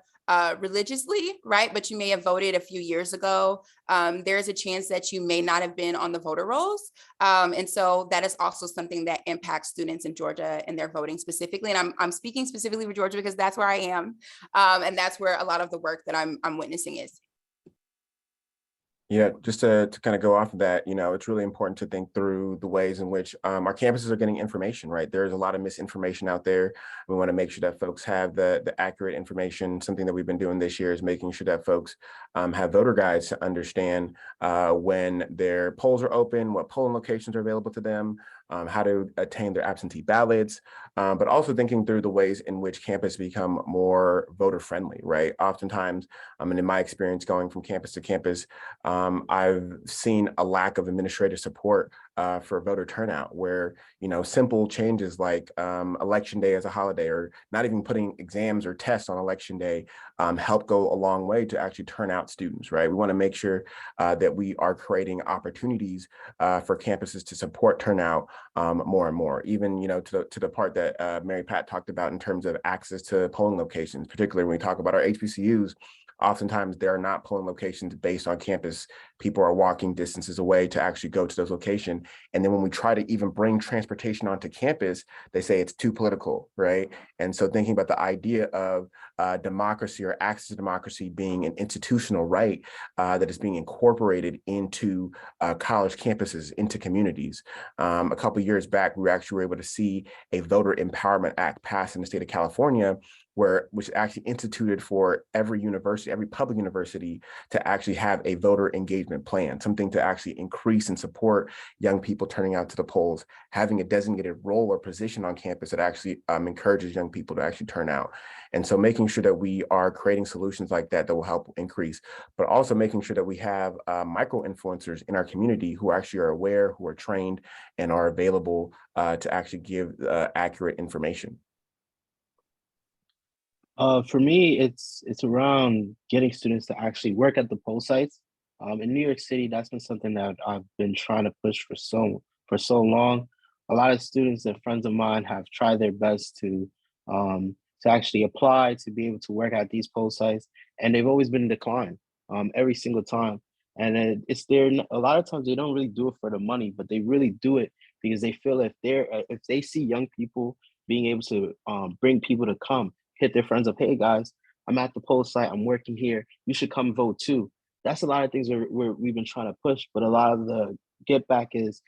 religiously, right, but you may have voted a few years ago, there's a chance that you may not have been on the voter rolls. And so that is also something that impacts students in Georgia and their voting specifically. And I'm speaking specifically for Georgia because that's where I am. And that's where a lot of the work that I'm witnessing is. Yeah, just to kind of go off of that, it's really important to think through the ways in which our campuses are getting information, right? There's a lot of misinformation out there. We want to make sure that folks have the accurate information. Something that we've been doing this year is making sure that folks have voter guides to understand when their polls are open, what polling locations are available to them, how to attain their absentee ballots, but also thinking through the ways in which campus become more voter friendly, right? Oftentimes, and in my experience going from campus to campus, I've seen a lack of administrative support for voter turnout, where simple changes like election day as a holiday, or not even putting exams or tests on election day, help go a long way to actually turn out students, right? We want to make sure that we are creating opportunities for campuses to support turnout more and more, even to the part that Mary Pat talked about in terms of access to polling locations, particularly when we talk about our HBCUs. Oftentimes, there are not polling locations based on campus. People are walking distances away to actually go to those locations. And then when we try to even bring transportation onto campus, they say it's too political, right? And so thinking about the idea of democracy or access to democracy being an institutional right that is being incorporated into college campuses, into communities. A couple of years back, we actually were able to see a Voter Empowerment Act passed in the state of California, which actually instituted for every university, every public university, to actually have a voter engagement plan, something to actually increase and support young people turning out to the polls, having a designated role or position on campus that actually encourages young people to actually turn out. And so making sure that we are creating solutions like that will help increase, but also making sure that we have micro influencers in our community who actually are aware, who are trained, and are available to actually give accurate information. For me, it's around getting students to actually work at the poll sites. In New York City, that's been something that I've been trying to push for so long. A lot of students and friends of mine have tried their best to actually apply to be able to work at these poll sites, and they've always been declined every single time. And it's there. A lot of times they don't really do it for the money, but they really do it because they feel if they see young people being able to bring people to come, hit their friends up, hey guys, I'm at the poll site, I'm working here, you should come vote too. That's a lot of things we've been trying to push, but a lot of the get back is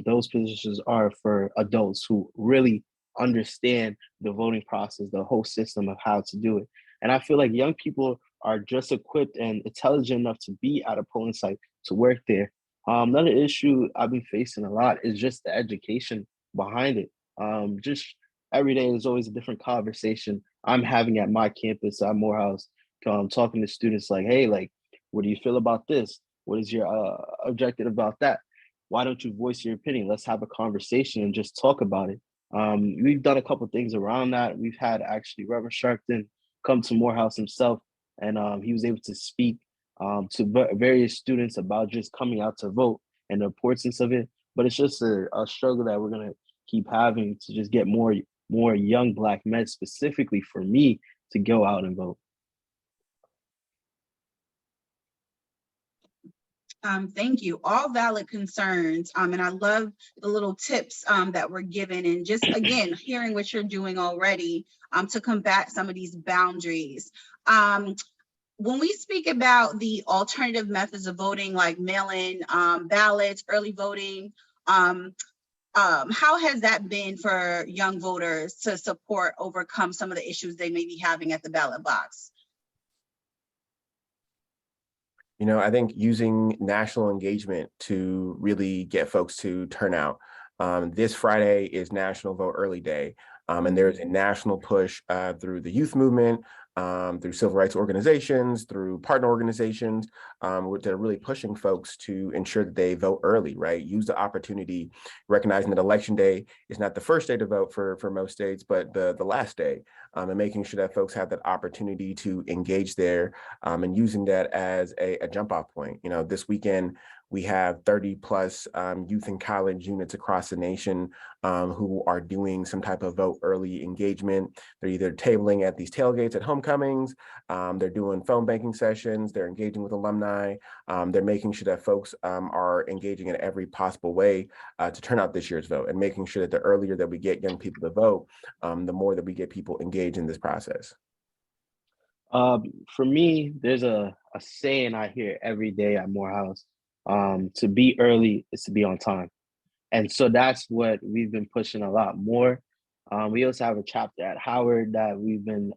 those positions are for adults who really understand the voting process, the whole system of how to do it. And I feel like young people are just equipped and intelligent enough to be at a polling site, to work there. Another issue I've been facing a lot is just the education behind it. Just every day there's always a different conversation I'm having at my campus at Morehouse, talking to students like, hey, like, what do you feel about this? What is your objective about that? Why don't you voice your opinion? Let's have a conversation and just talk about it. We've done a couple things around that. We've had actually Reverend Sharpton come to Morehouse himself, and he was able to speak to various students about just coming out to vote and the importance of it. But it's just a struggle that we're gonna keep having to just get more young Black men, specifically for me, to go out and vote. Thank you. All valid concerns. And I love the little tips that were given, and just again, hearing what you're doing already to combat some of these boundaries. When we speak about the alternative methods of voting, like mail-in ballots, early voting, how has that been for young voters to support, overcome some of the issues they may be having at the ballot box? You know, I think using national engagement to really get folks to turn out. This Friday is National Vote Early Day, and there's a national push through the youth movement, through civil rights organizations, through partner organizations, which are really pushing folks to ensure that they vote early, right? Use the opportunity, recognizing that Election Day is not the first day to vote for most states, but the last day, and making sure that folks have that opportunity to engage there, and using that as a jump off point. You know, this weekend, we have 30 plus youth and college units across the nation who are doing some type of vote early engagement. They're either tabling at these tailgates at homecomings, they're doing phone banking sessions, they're engaging with alumni, they're making sure that folks are engaging in every possible way to turn out this year's vote, and making sure that the earlier that we get young people to vote, the more that we get people engaged in this process. For me, there's a saying I hear every day at Morehouse. To be early is to be on time. And so that's what we've been pushing a lot more. We also have a chapter at Howard that we've been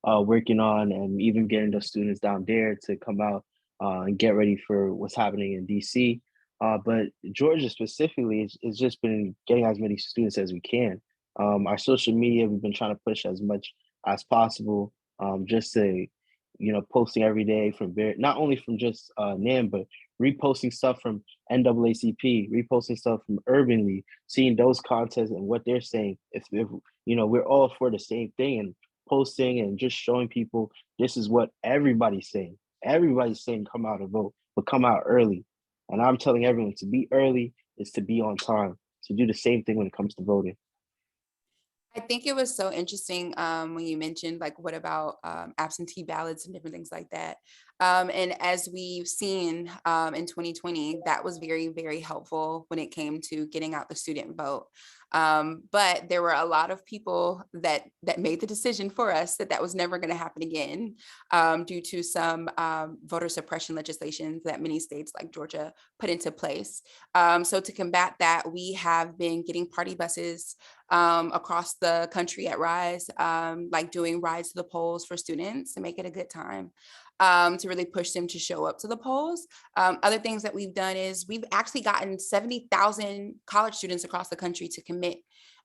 working on, and even getting the students down there to come out and get ready for what's happening in DC. But Georgia specifically is just been getting as many students as we can. Our social media, we've been trying to push as much as possible, just to, posting every day from not only from just NAM, but reposting stuff from NAACP, reposting stuff from Urban League, seeing those contests and what they're saying. If we're all for the same thing, and posting and just showing people this is what everybody's saying. Everybody's saying come out and vote, but come out early. And I'm telling everyone, to be early is to be on time, to do the same thing when it comes to voting. I think it was so interesting when you mentioned, like, what about absentee ballots and different things like that. And as we've seen in 2020, that was very, very helpful when it came to getting out the student vote. But there were a lot of people that made the decision for us that was never going to happen again due to some voter suppression legislation that many states like Georgia put into place. So to combat that, we have been getting party buses across the country at Rise, like doing rides to the polls for students to make it a good time, to really push them to show up to the polls. Other things that we've done is we've actually gotten 70,000 college students across the country to commit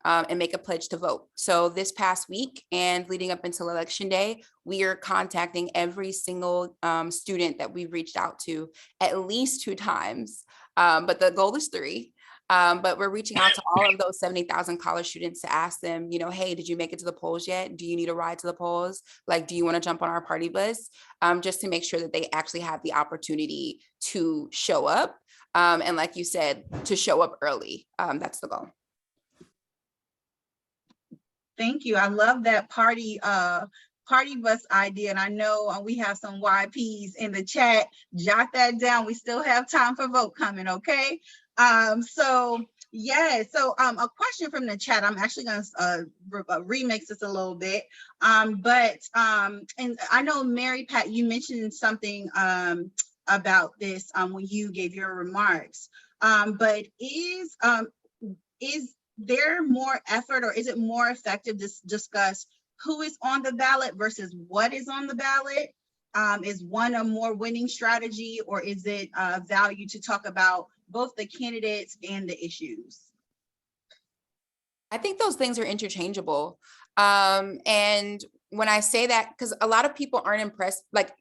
and make a pledge to vote. So this past week and leading up until Election Day, we are contacting every single student that we've reached out to at least 2 times, but the goal is 3. But we're reaching out to all of those 70,000 college students to ask them, hey, did you make it to the polls yet? Do you need a ride to the polls? Like, do you want to jump on our party bus? Just to make sure that they actually have the opportunity to show up. And like you said, to show up early. That's the goal. Thank you. I love that party bus idea. And I know we have some YPs in the chat. Jot that down. We still have time for vote coming, okay? So a question from the chat. I'm actually going to remix this a little bit. And I know Mary Pat, you mentioned something about this when you gave your remarks. But is there more effort, or is it more effective to discuss who is on the ballot versus what is on the ballot? Is one a more winning strategy, or is it value to talk about both the candidates and the issues? I think those things are interchangeable. And when I say that, because a lot of people aren't impressed, like,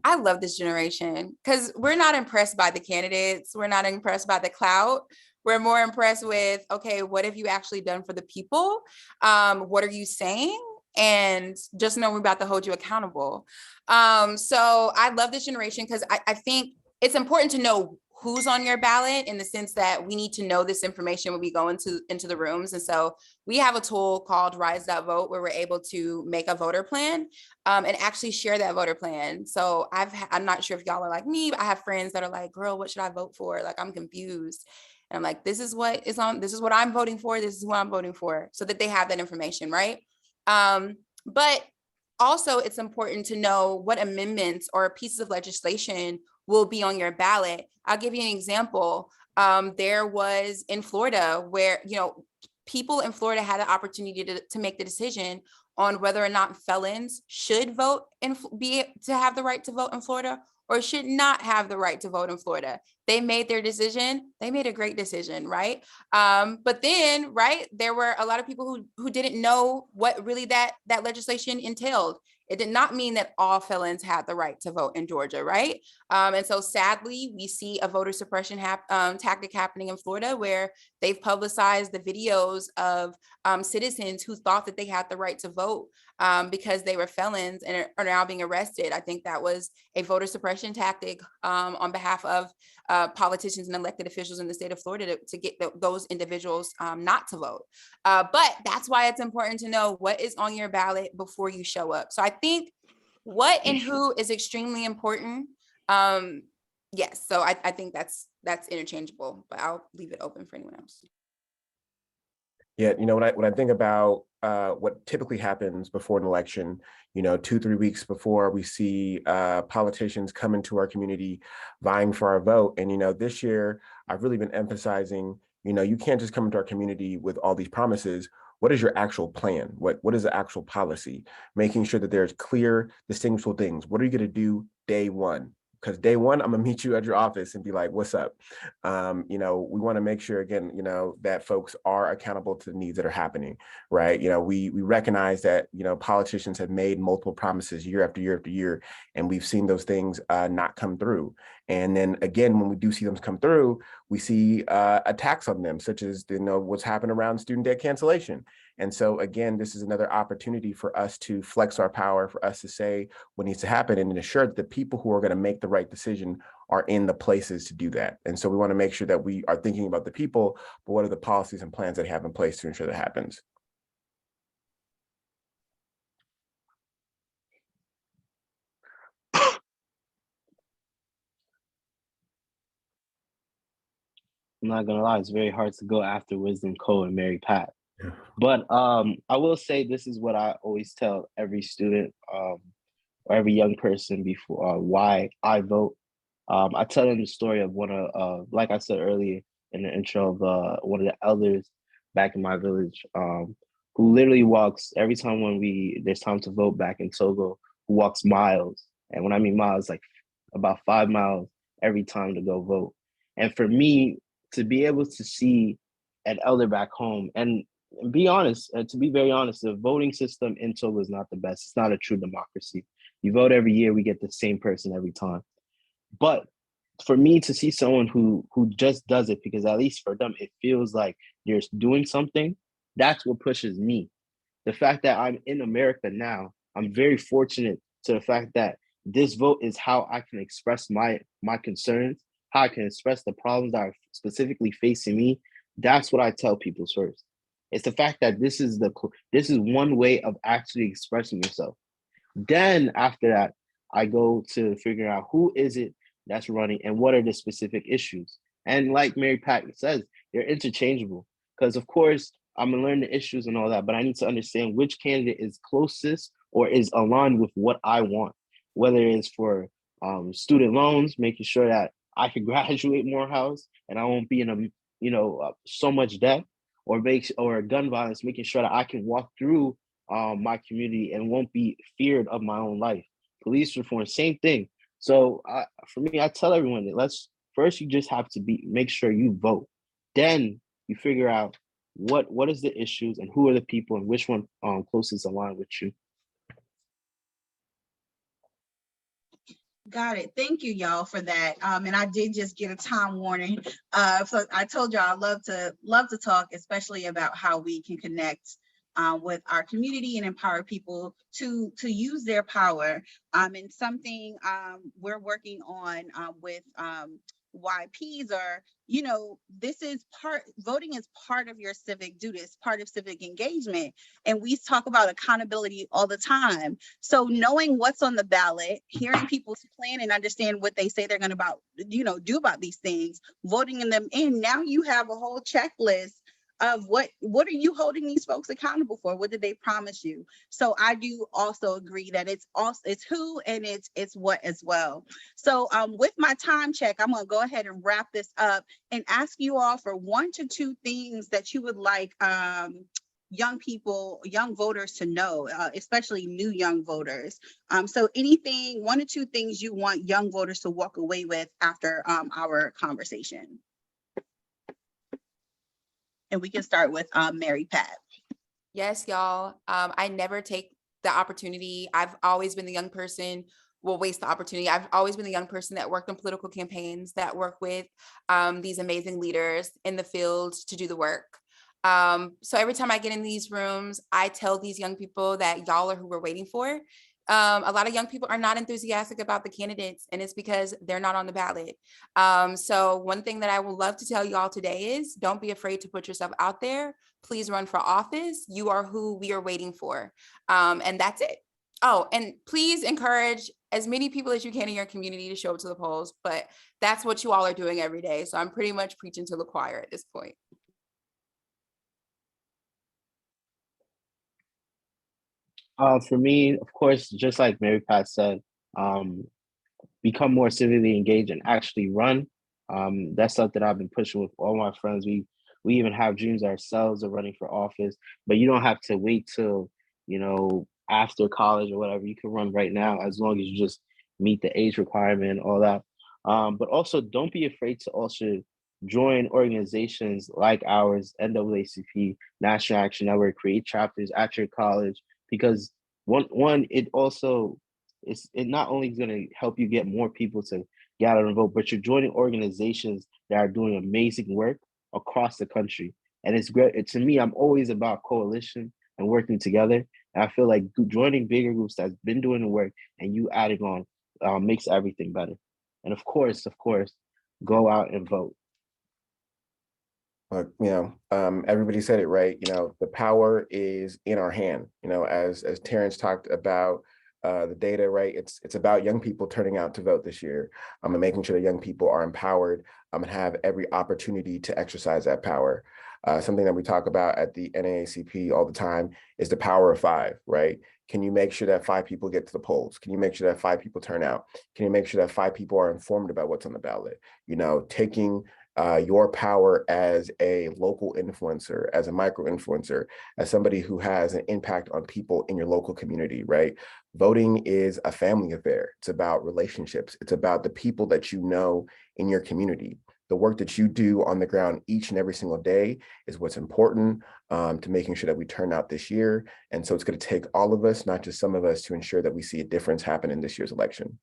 I love this generation because we're not impressed by the candidates. We're not impressed by the clout. We're more impressed with, okay, what have you actually done for the people? What are you saying? And just know we're about to hold you accountable. So I love this generation because I think it's important to know who's on your ballot, in the sense that we need to know this information when we go into the rooms. And so we have a tool called Rise.Vote where we're able to make a voter plan and actually share that voter plan. So I'm not sure if y'all are like me, but I have friends that are like, girl, what should I vote for? Like, I'm confused. And I'm like, this is what is on, this is what I'm voting for. This is who I'm voting for, so that they have that information, right? But also it's important to know what amendments or pieces of legislation will be on your ballot. I'll give you an example. There was in Florida where, people in Florida had the opportunity to make the decision on whether or not felons should vote and to have the right to vote in Florida, or should not have the right to vote in Florida. They made their decision. They made a great decision, right? But then, right, there were a lot of people who didn't know what really that legislation entailed. It did not mean that all felons had the right to vote in Georgia, right? And so sadly, we see a voter suppression tactic happening in Florida, where they've publicized the videos of citizens who thought that they had the right to vote because they were felons and are now being arrested. I think that was a voter suppression tactic on behalf of politicians and elected officials in the state of Florida to get those individuals not to vote. But that's why it's important to know what is on your ballot before you show up. So I think what and who is extremely important. Yes, so I think that's interchangeable, but I'll leave it open for anyone else. Yeah, when I think about what typically happens before an election, 2-3 weeks before, we see politicians come into our community vying for our vote. And this year I've really been emphasizing, you can't just come into our community with all these promises. What is your actual plan? What is the actual policy? Making sure that there's clear, distinguishable things. What are you going to do day one? Because day one, I'm gonna meet you at your office and be like, what's up? We want to make sure, again, that folks are accountable to the needs that are happening, right? We recognize that, politicians have made multiple promises year after year after year, and we've seen those things not come through. And then again, when we do see them come through, we see attacks on them, such as, what's happened around student debt cancellation. And so again, this is another opportunity for us to flex our power, for us to say what needs to happen, and ensure that the people who are going to make the right decision are in the places to do that. And so we want to make sure that we are thinking about the people, but what are the policies and plans that have in place to ensure that happens? I'm not gonna lie, it's very hard to go after Wisdom Co and Mary Pat. But I will say this is what I always tell every student or every young person before why I vote. I tell them the story of one of, like I said earlier in the intro, of one of the elders back in my village, who literally walks every time when there's time to vote back in Togo, who walks miles. And when I mean miles, like about 5 miles every time to go vote. And for me to be able to see an elder back home, and be honest, to be very honest, the voting system in Togo is not the best. It's not a true democracy. You vote every year, we get the same person every time. But for me to see someone who just does it because at least for them it feels like you're doing something, that's what pushes me. The fact that I'm in America now, I'm very fortunate to the fact that this vote is how I can express my concerns, how I can express the problems that are specifically facing me. That's what I tell people first. It's the fact that this is one way of actually expressing yourself. Then after that, I go to figure out who is it that's running and what are the specific issues. And like Mary Pat says, they're interchangeable. Because of course, I'm gonna learn the issues and all that, but I need to understand which candidate is closest or is aligned with what I want. Whether it's for student loans, making sure that I can graduate Morehouse and I won't be in so much debt, or gun violence, making sure that I can walk through my community and won't be feared of my own life. Police reform, same thing. So for me, I tell everyone that first you just have to make sure you vote. Then you figure out what is the issues and who are the people and which one closest aligned with you. Got it. Thank you, y'all, for that. And I did just get a time warning. So I told y'all I love to talk, especially about how we can connect with our community and empower people to use their power. And something we're working on with YPs are, voting is part of your civic duty. It's part of civic engagement. And we talk about accountability all the time. So knowing what's on the ballot, hearing people's plan and understand what they say they're going to do about these things, voting them in, now you have a whole checklist of what are you holding these folks accountable for? What did they promise you? So I do also agree that it's who and it's what as well. So with my time check, I'm going to go ahead and wrap this up and ask you all for 1 to 2 things that you would like young voters to know, especially new young voters. So anything, 1 or 2 things you want young voters to walk away with after our conversation. And we can start with Mary Pat. Yes, y'all. I never take the opportunity. I've always been the young person will waste the opportunity. I've always been the young person that worked in political campaigns, that work with these amazing leaders in the field to do the work. So every time I get in these rooms, I tell these young people that y'all are who we're waiting for. A lot of young people are not enthusiastic about the candidates, and it's because they're not on the ballot. So one thing that I would love to tell y'all today is don't be afraid to put yourself out there. Please run for office. You are who we are waiting for. And that's it. Oh, and please encourage as many people as you can in your community to show up to the polls, but that's what you all are doing every day. So I'm pretty much preaching to the choir at this point. For me, of course, just like Mary Pat said, become more civically engaged and actually run. That's something I've been pushing with all my friends. We even have dreams ourselves of running for office, but you don't have to wait till, after college or whatever. You can run right now as long as you just meet the age requirement and all that. But also don't be afraid to also join organizations like ours, NAACP, National Action Network, create chapters at your college, because it not only is going to help you get more people to get out and vote, but you're joining organizations that are doing amazing work across the country. And it's great. To me, I'm always about coalition and working together. And I feel like joining bigger groups that's been doing the work and you adding on makes everything better. And of course, go out and vote. Look, everybody said it right. The power is in our hand. As Terrence talked about the data, right? It's about young people turning out to vote this year, and making sure that young people are empowered and have every opportunity to exercise that power. Something that we talk about at the NAACP all the time is the power of 5, right? Can you make sure that 5 people get to the polls? Can you make sure that 5 people turn out? Can you make sure that 5 people are informed about what's on the ballot? Taking your power as a local influencer, as a micro influencer, as somebody who has an impact on people in your local community, right? Voting is a family affair. It's about relationships. It's about the people that you know in your community. The work that you do on the ground each and every single day is what's important to making sure that we turn out this year. And so it's going to take all of us, not just some of us, to ensure that we see a difference happen in this year's election.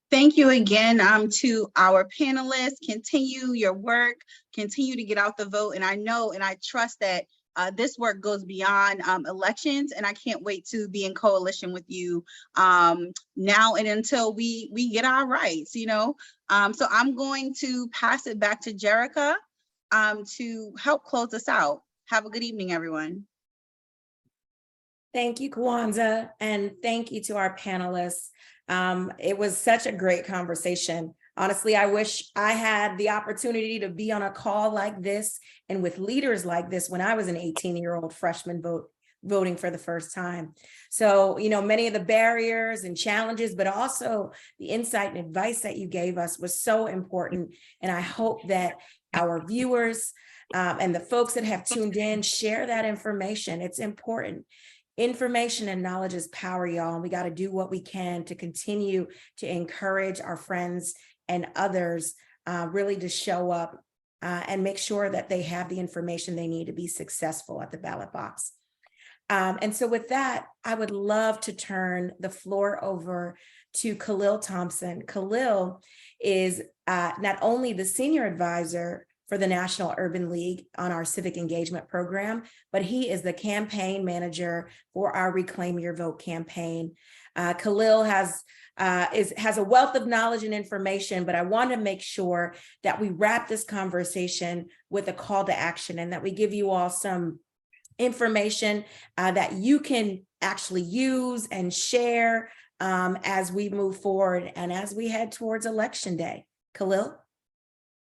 Thank you again to our panelists. Continue your work, continue to get out the vote. And I know and I trust that this work goes beyond elections, and I can't wait to be in coalition with you now and until we get our rights, So I'm going to pass it back to Jerica to help close us out. Have a good evening, everyone. Thank you, Kwanzaa, and thank you to our panelists. It was such a great conversation. Honestly, I wish I had the opportunity to be on a call like this and with leaders like this when I was an 18-year-old freshman voting for the first time. So, many of the barriers and challenges, but also the insight and advice that you gave us was so important. And I hope that our viewers, and the folks that have tuned in, share that information. It's important. Information and knowledge is power, y'all. And we got to do what we can to continue to encourage our friends and others really to show up and make sure that they have the information they need to be successful at the ballot box. And so with that, I would love to turn the floor over to Khalil Thompson. Khalil is not only the senior advisor for the National Urban League on our civic engagement program, but he is the campaign manager for our Reclaim Your Vote campaign. Khalil has a wealth of knowledge and information, but I want to make sure that we wrap this conversation with a call to action and that we give you all some information that you can actually use and share as we move forward and as we head towards Election Day. Khalil?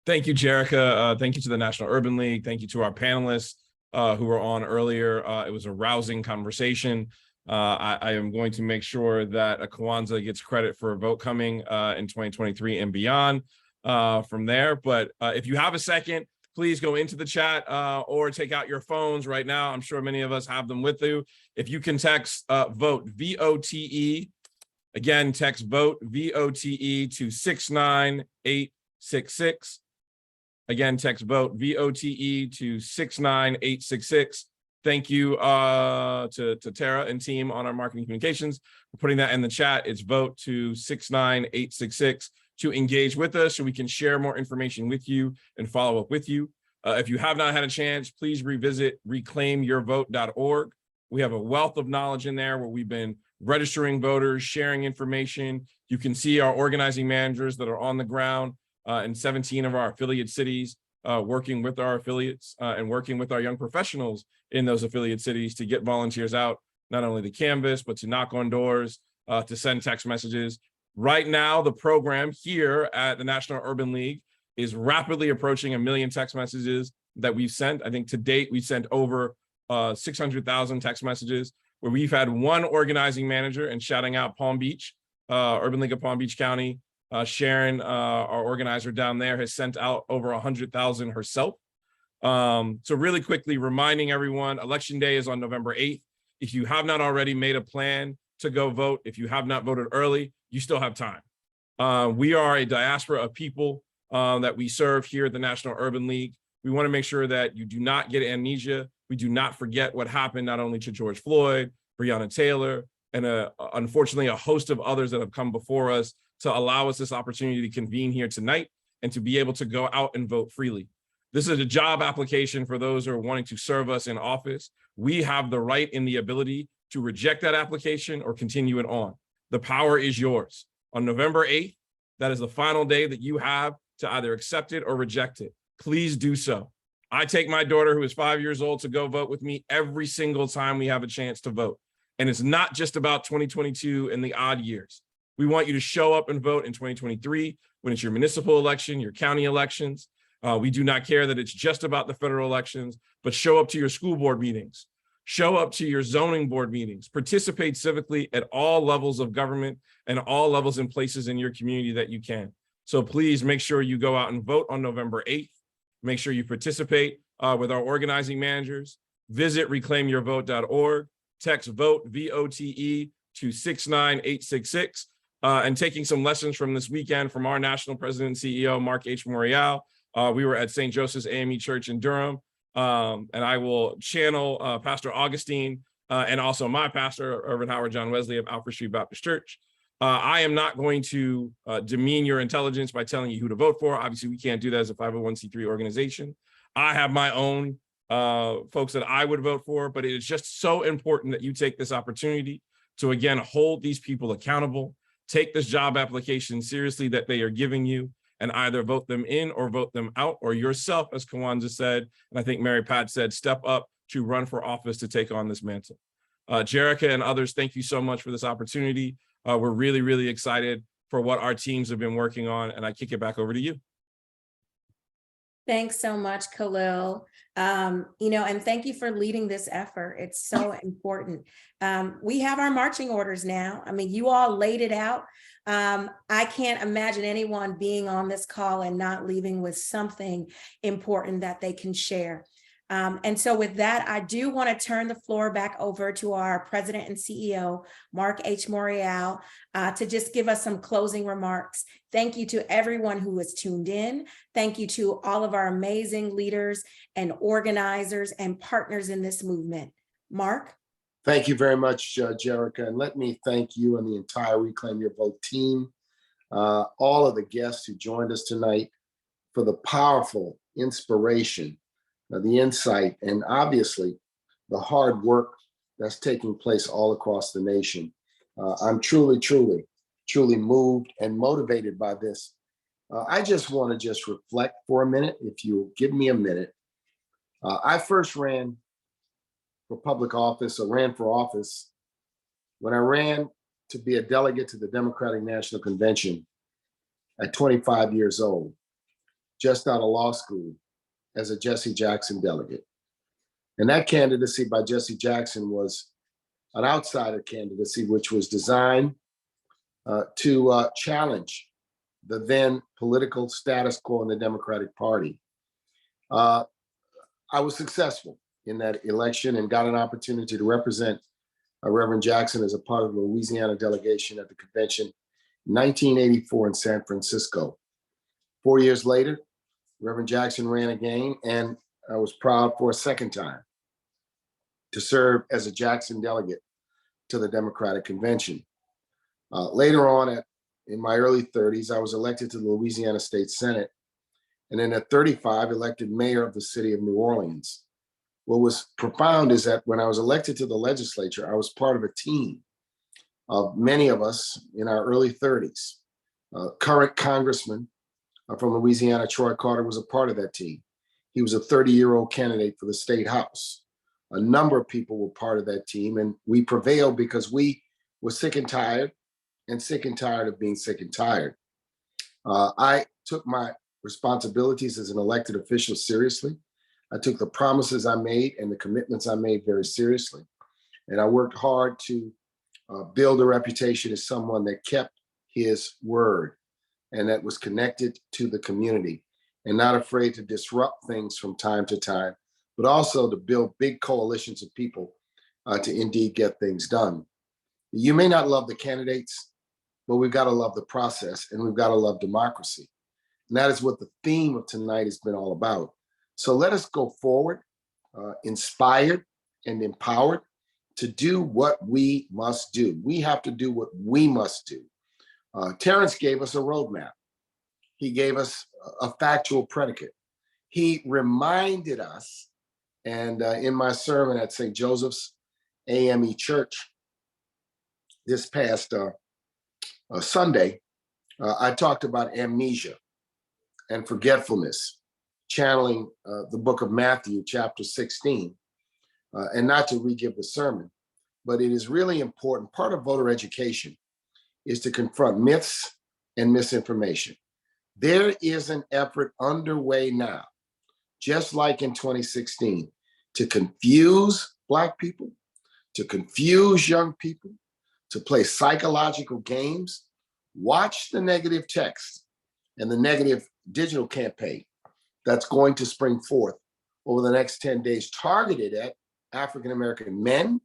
Thank you, Jerica. Thank you to the National Urban League. Thank you to our panelists who were on earlier. It was a rousing conversation. I am going to make sure that Kwanzaa gets credit for a vote coming in 2023 and beyond from there. But if you have a second, please go into the chat or take out your phones right now. I'm sure many of us have them with you. If you can text VOTE, V-O-T-E, again, text VOTE, V-O-T-E to 69866. Again, text VOTE, V-O-T-E to 69866. Thank you to Tara and team on our marketing communications for putting that in the chat. It's VOTE to 69866 to engage with us so we can share more information with you and follow up with you. If you have not had a chance, please revisit reclaimyourvote.org. We have a wealth of knowledge in there where we've been registering voters, sharing information. You can see our organizing managers that are on the ground in 17 of our affiliate cities, working with our affiliates and working with our young professionals in those affiliate cities to get volunteers out, not only to canvass, but to knock on doors, to send text messages. Right now, the program here at the National Urban League is rapidly approaching 1 million text messages that we've sent. I think to date, we've sent over 600,000 text messages where we've had one organizing manager, and shouting out Palm Beach, Urban League of Palm Beach County, Sharon, our organizer down there, has sent out over 100,000 herself. So really quickly reminding everyone, Election Day is on November 8th. If you have not already made a plan to go vote, if you have not voted early, you still have time. We are a diaspora of people that we serve here at the National Urban League. We want to make sure that you do not get amnesia. We do not forget what happened not only to George Floyd, Breonna Taylor, and unfortunately a host of others that have come before us to allow us this opportunity to convene here tonight and to be able to go out and vote freely. This is a job application for those who are wanting to serve us in office. We have the right and the ability to reject that application or continue it on. The power is yours. On November 8th, that is the final day that you have to either accept it or reject it. Please do so. I take my daughter, who is 5 years old, to go vote with me every single time we have a chance to vote. And it's not just about 2022 and the odd years. We want you to show up and vote in 2023 when it's your municipal election, your county elections. We do not care that it's just about the federal elections, but show up to your school board meetings, show up to your zoning board meetings, participate civically at all levels of government and all levels and places in your community that you can. So please make sure you go out and vote on November 8th. Make sure you participate with our organizing managers. Visit reclaimyourvote.org, text VOTE, V-O-T-E, to 69866. And taking some lessons from this weekend from our national president and CEO, Mark H. Morial. We were at St. Joseph's AME Church in Durham. And I will channel Pastor Augustine and also my pastor, Reverend Howard John Wesley of Alfred Street Baptist Church. I am not going to demean your intelligence by telling you who to vote for. Obviously, we can't do that as a 501c3 organization. I have my own folks that I would vote for, but it is just so important that you take this opportunity to, again, hold these people accountable. Take this job application seriously that they are giving you, and either vote them in or vote them out, or yourself, as Kwanzaa said, and I think Mary Pat said, step up to run for office to take on this mantle. Jerica and others, thank you so much for this opportunity. We're really, really excited for what our teams have been working on, and I kick it back over to you. Thanks so much, Khalil. And thank you for leading this effort. It's so important. We have our marching orders now. I mean, you all laid it out I can't imagine anyone being on this call and not leaving with something important that they can share. And so with that, I do want to turn the floor back over to our President and CEO, Mark H. Morial, to just give us some closing remarks. Thank you to everyone who was tuned in. Thank you to all of our amazing leaders and organizers and partners in this movement. Mark? Thank you very much, Jerica. And let me thank you and the entire Reclaim Your Vote team, all of the guests who joined us tonight, for the powerful inspiration, the insight, and obviously the hard work that's taking place all across the nation. I'm truly moved and motivated by this. I just want to reflect for a minute, if you'll give me a minute. I first ran for public office, or ran for office, when I ran to be a delegate to the Democratic National Convention at 25 years old, just out of law school, as a Jesse Jackson delegate. And that candidacy by Jesse Jackson was an outsider candidacy, which was designed to challenge the then political status quo in the Democratic Party. I was successful in that election and got an opportunity to represent Reverend Jackson as a part of the Louisiana delegation at the convention in 1984 in San Francisco. 4 years later, Reverend Jackson ran again, and I was proud for a second time to serve as a Jackson delegate to the Democratic Convention. Later on, in my early 30s, I was elected to the Louisiana State Senate, and then at 35, elected mayor of the city of New Orleans. What was profound is that when I was elected to the legislature, I was part of a team of many of us in our early 30s. Current Congressman from Louisiana, Troy Carter, was a part of that team. He was a 30-year-old candidate for the state house. A number of people were part of that team, and we prevailed because we were sick and tired of being sick and tired. I took my responsibilities as an elected official seriously. I took the promises I made and the commitments I made very seriously. And I worked hard to build a reputation as someone that kept his word and that was connected to the community and not afraid to disrupt things from time to time, but also to build big coalitions of people to indeed get things done. You may not love the candidates, but we've got to love the process, and we've got to love democracy. And that is what the theme of tonight has been all about. So let us go forward, inspired and empowered to do what we must do. We have to do what we must do. Terrence gave us a roadmap. He gave us a factual predicate. He reminded us, and in my sermon at St. Joseph's AME Church this past Sunday, I talked about amnesia and forgetfulness, channeling the book of Matthew, chapter 16, and not to re-give the sermon, but it is really important. Part of voter education is to confront myths and misinformation. There is an effort underway now, just like in 2016, to confuse Black people, to confuse young people, to play psychological games. Watch the negative text and the negative digital campaign that's going to spring forth over the next 10 days, targeted at African-American men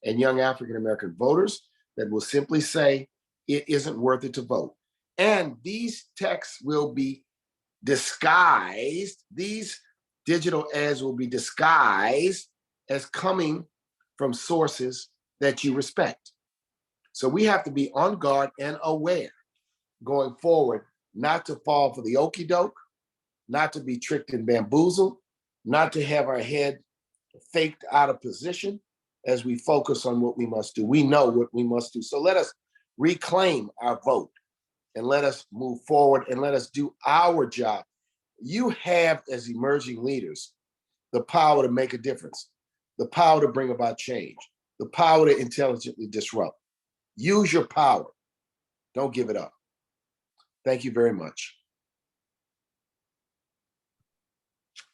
and young African-American voters that will simply say, it isn't worth it to vote. And these texts will be disguised, these digital ads will be disguised as coming from sources that you respect. So we have to be on guard and aware going forward, not to fall for the okie doke, not to be tricked and bamboozled, not to have our head faked out of position as we focus on what we must do. We know what we must do. So let us reclaim our vote and let us move forward and let us do our job. You have, as emerging leaders, the power to make a difference, the power to bring about change, the power to intelligently disrupt. Use your power. Don't give it up. Thank you very much.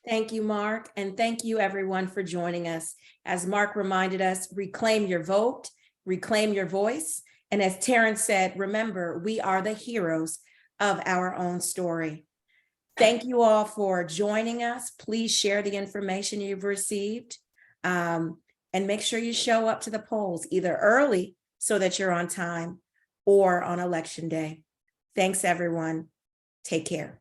Thank you, Mark. And thank you, everyone, for joining us. As Mark reminded us, reclaim your vote, reclaim your voice, And as Terrence said, remember, we are the heroes of our own story. Thank you all for joining us. Please share the information you've received, and make sure you show up to the polls either early so that you're on time or on election day. Thanks, everyone. Take care.